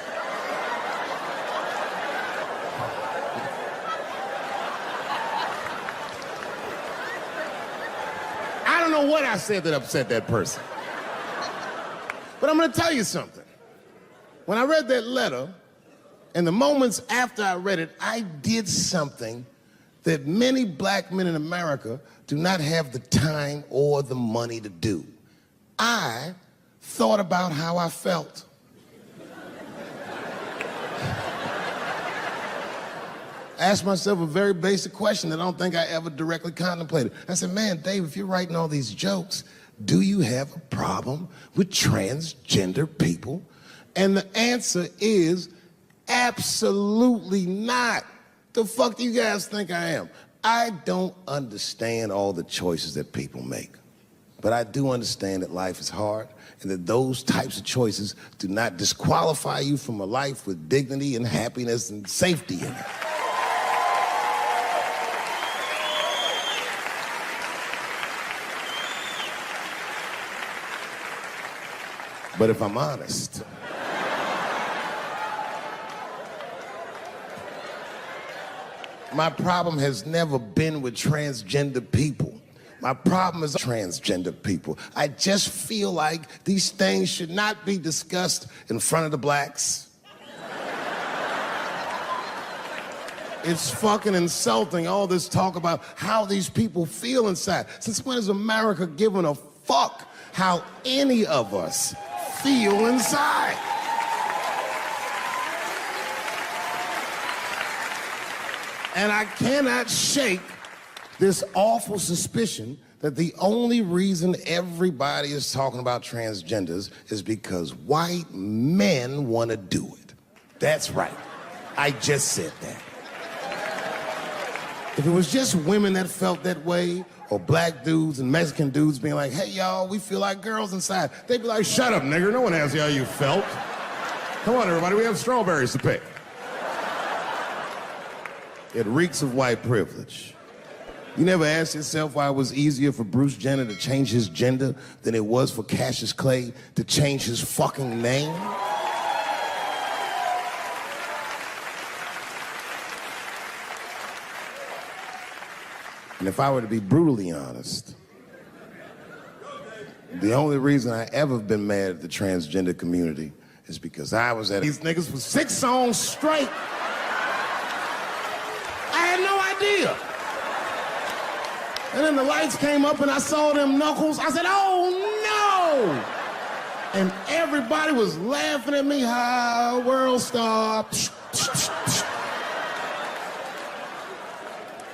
I don't know what I said that upset that person. But I'm gonna tell you something. When I read that letter, and the moments after I read it, I did something that many black men in America do not have the time or the money to do. I thought about how I felt. I asked myself a very basic question that I don't think I ever directly contemplated. I said, man, Dave, if you're writing all these jokes, do you have a problem with transgender people? And the answer is absolutely not. The fuck do you guys think I am? I don't understand all the choices that people make. But I do understand that life is hard and that those types of choices do not disqualify you from a life with dignity and happiness and safety in it. But if I'm honest, my problem has never been with transgender people. My problem is transgender people. I just feel like these things should not be discussed in front of the blacks. It's fucking insulting, all this talk about how these people feel inside. Since when has America given a fuck how any of us feel inside? And I cannot shake this awful suspicion that the only reason everybody is talking about transgenders is because white men want to do it. That's right. I just said that. If it was just women that felt that way, or black dudes and Mexican dudes being like, hey, y'all, we feel like girls inside, they'd be like, shut up, nigger. No one asked you how you felt. Come on, everybody, we have strawberries to pick. It reeks of white privilege. You never asked yourself why it was easier for Bruce Jenner to change his gender than it was for Cassius Clay to change his fucking name? And if I were to be brutally honest, the only reason I ever been mad at the transgender community is because I was at these niggas for 6 songs straight. I had no idea. And then the lights came up and I saw them knuckles. I said, oh no! And everybody was laughing at me. Hi, world star.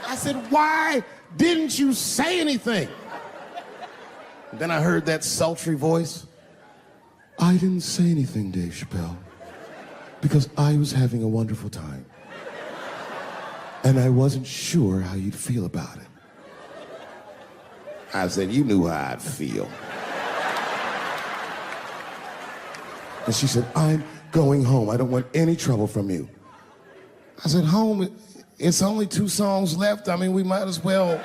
I said, why didn't you say anything? And then I heard that sultry voice. I didn't say anything, Dave Chappelle, because I was having a wonderful time. And I wasn't sure how you'd feel about it. I said, you knew how I'd feel. And she said, I'm going home. I don't want any trouble from you. I said, home? It's only 2 songs left. I mean, we might as well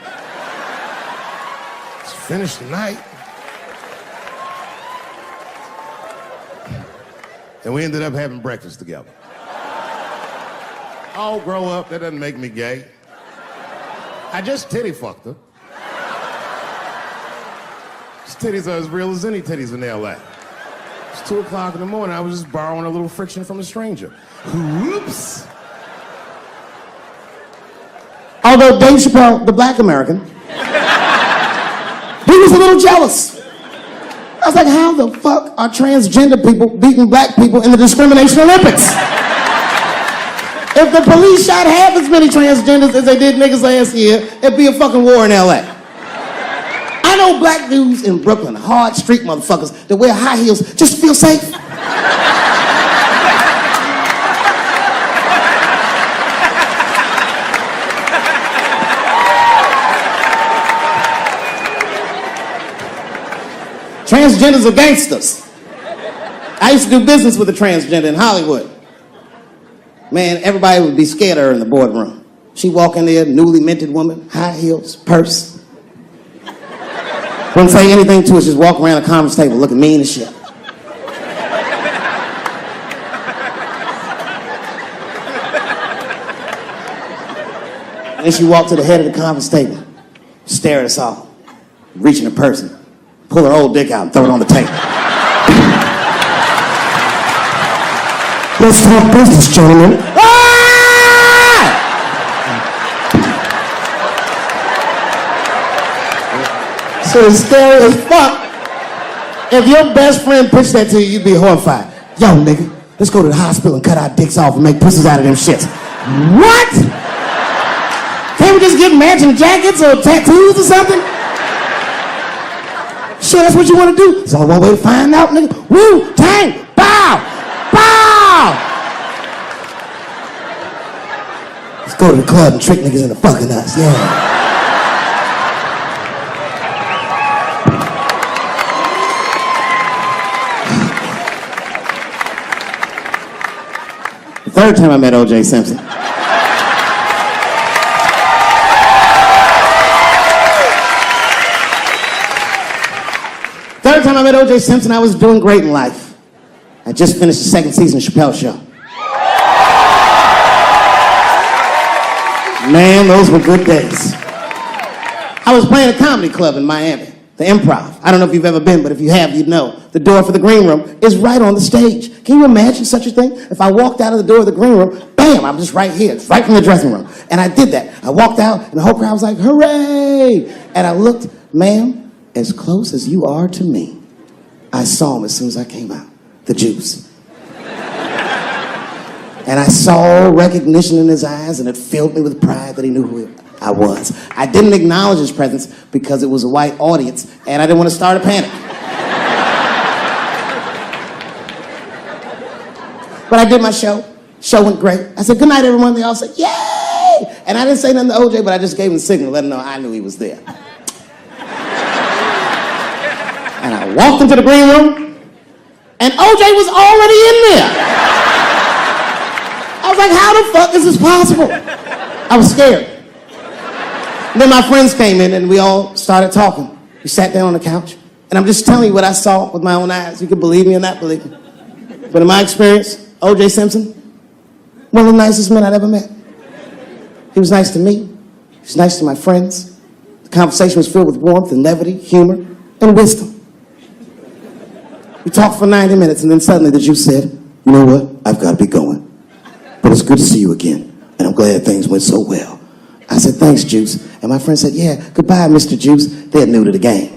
just finish the night. And we ended up having breakfast together. Oh, grow up. That doesn't make me gay. I just titty fucked her. His titties are as real as any titties in L.A. It's 2 o'clock in the morning. I was just borrowing a little friction from a stranger. Whoops. Although Dave Chappelle, the black American, he was a little jealous. I was like, how the fuck are transgender people beating black people in the discrimination Olympics? If the police shot half as many transgenders as they did niggas last year, it'd be a fucking war in LA. I know black dudes in Brooklyn, hard street motherfuckers that wear high heels just to feel safe. Transgenders are gangsters. I used to do business with a transgender in Hollywood. Man, everybody would be scared of her in the boardroom. She'd walk in there, newly minted woman, high heels, purse. Wouldn't say anything to us, just walk around the conference table looking mean as shit. And then she walked to the head of the conference table, stare at us all, reach in her purse, and pull her old dick out and throw it on the table. Let's talk business, gentlemen. Ah! So it's scary as fuck. If your best friend pitched that to you, you'd be horrified. Yo, nigga, let's go to the hospital and cut our dicks off and make pussies out of them shits. What? Can't we just get matching jackets or tattoos or something? Sure, that's what you want to do? There's only one way to find out, nigga. Wu-Tang! Bow! Bow! Let's go to the club and trick niggas into fucking us, yeah. The third time I met O.J. Simpson. Third time I met O.J. Simpson, I was doing great in life. I just finished the 2nd season of Chappelle's show. Man, those were good days. I was playing a comedy club in Miami, the Improv. I don't know if you've ever been, but if you have, you'd know. The door for the green room is right on the stage. Can you imagine such a thing? If I walked out of the door of the green room, bam, I'm just right here. It's right from the dressing room. And I did that. I walked out, and the whole crowd was like, hooray! And I looked, ma'am, as close as you are to me, I saw him as soon as I came out, the juice. And I saw recognition in his eyes, and it filled me with pride that he knew who I was. I didn't acknowledge his presence because it was a white audience, and I didn't want to start a panic. But I did my show. Show went great. I said, good night, everyone. They all said, yay! And I didn't say nothing to OJ, but I just gave him the signal, let him know I knew he was there. And I walked into the green room, and OJ was already in there. I was like, how the fuck is this possible? I was scared. And then my friends came in, and we all started talking. We sat down on the couch, and I'm just telling you what I saw with my own eyes. You can believe me or not believe me. But in my experience, O.J. Simpson, one of the nicest men I'd ever met. He was nice to me. He was nice to my friends. The conversation was filled with warmth and levity, humor, and wisdom. We talked for 90 minutes, and then suddenly the Juice said, "You know what? I've got to be going. But it's good to see you again, and I'm glad things went so well." I said, "Thanks, Juice." And my friend said, "Yeah, goodbye, Mr. Juice." They're new to the game.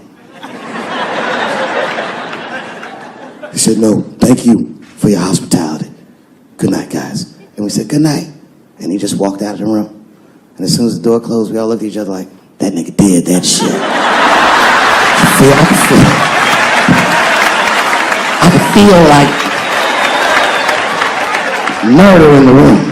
He said, "No, thank you for your hospitality. Good night, guys." And we said, "Good night." And he just walked out of the room. And as soon as the door closed, we all looked at each other like, that nigga did that shit. I could feel like murder in the room.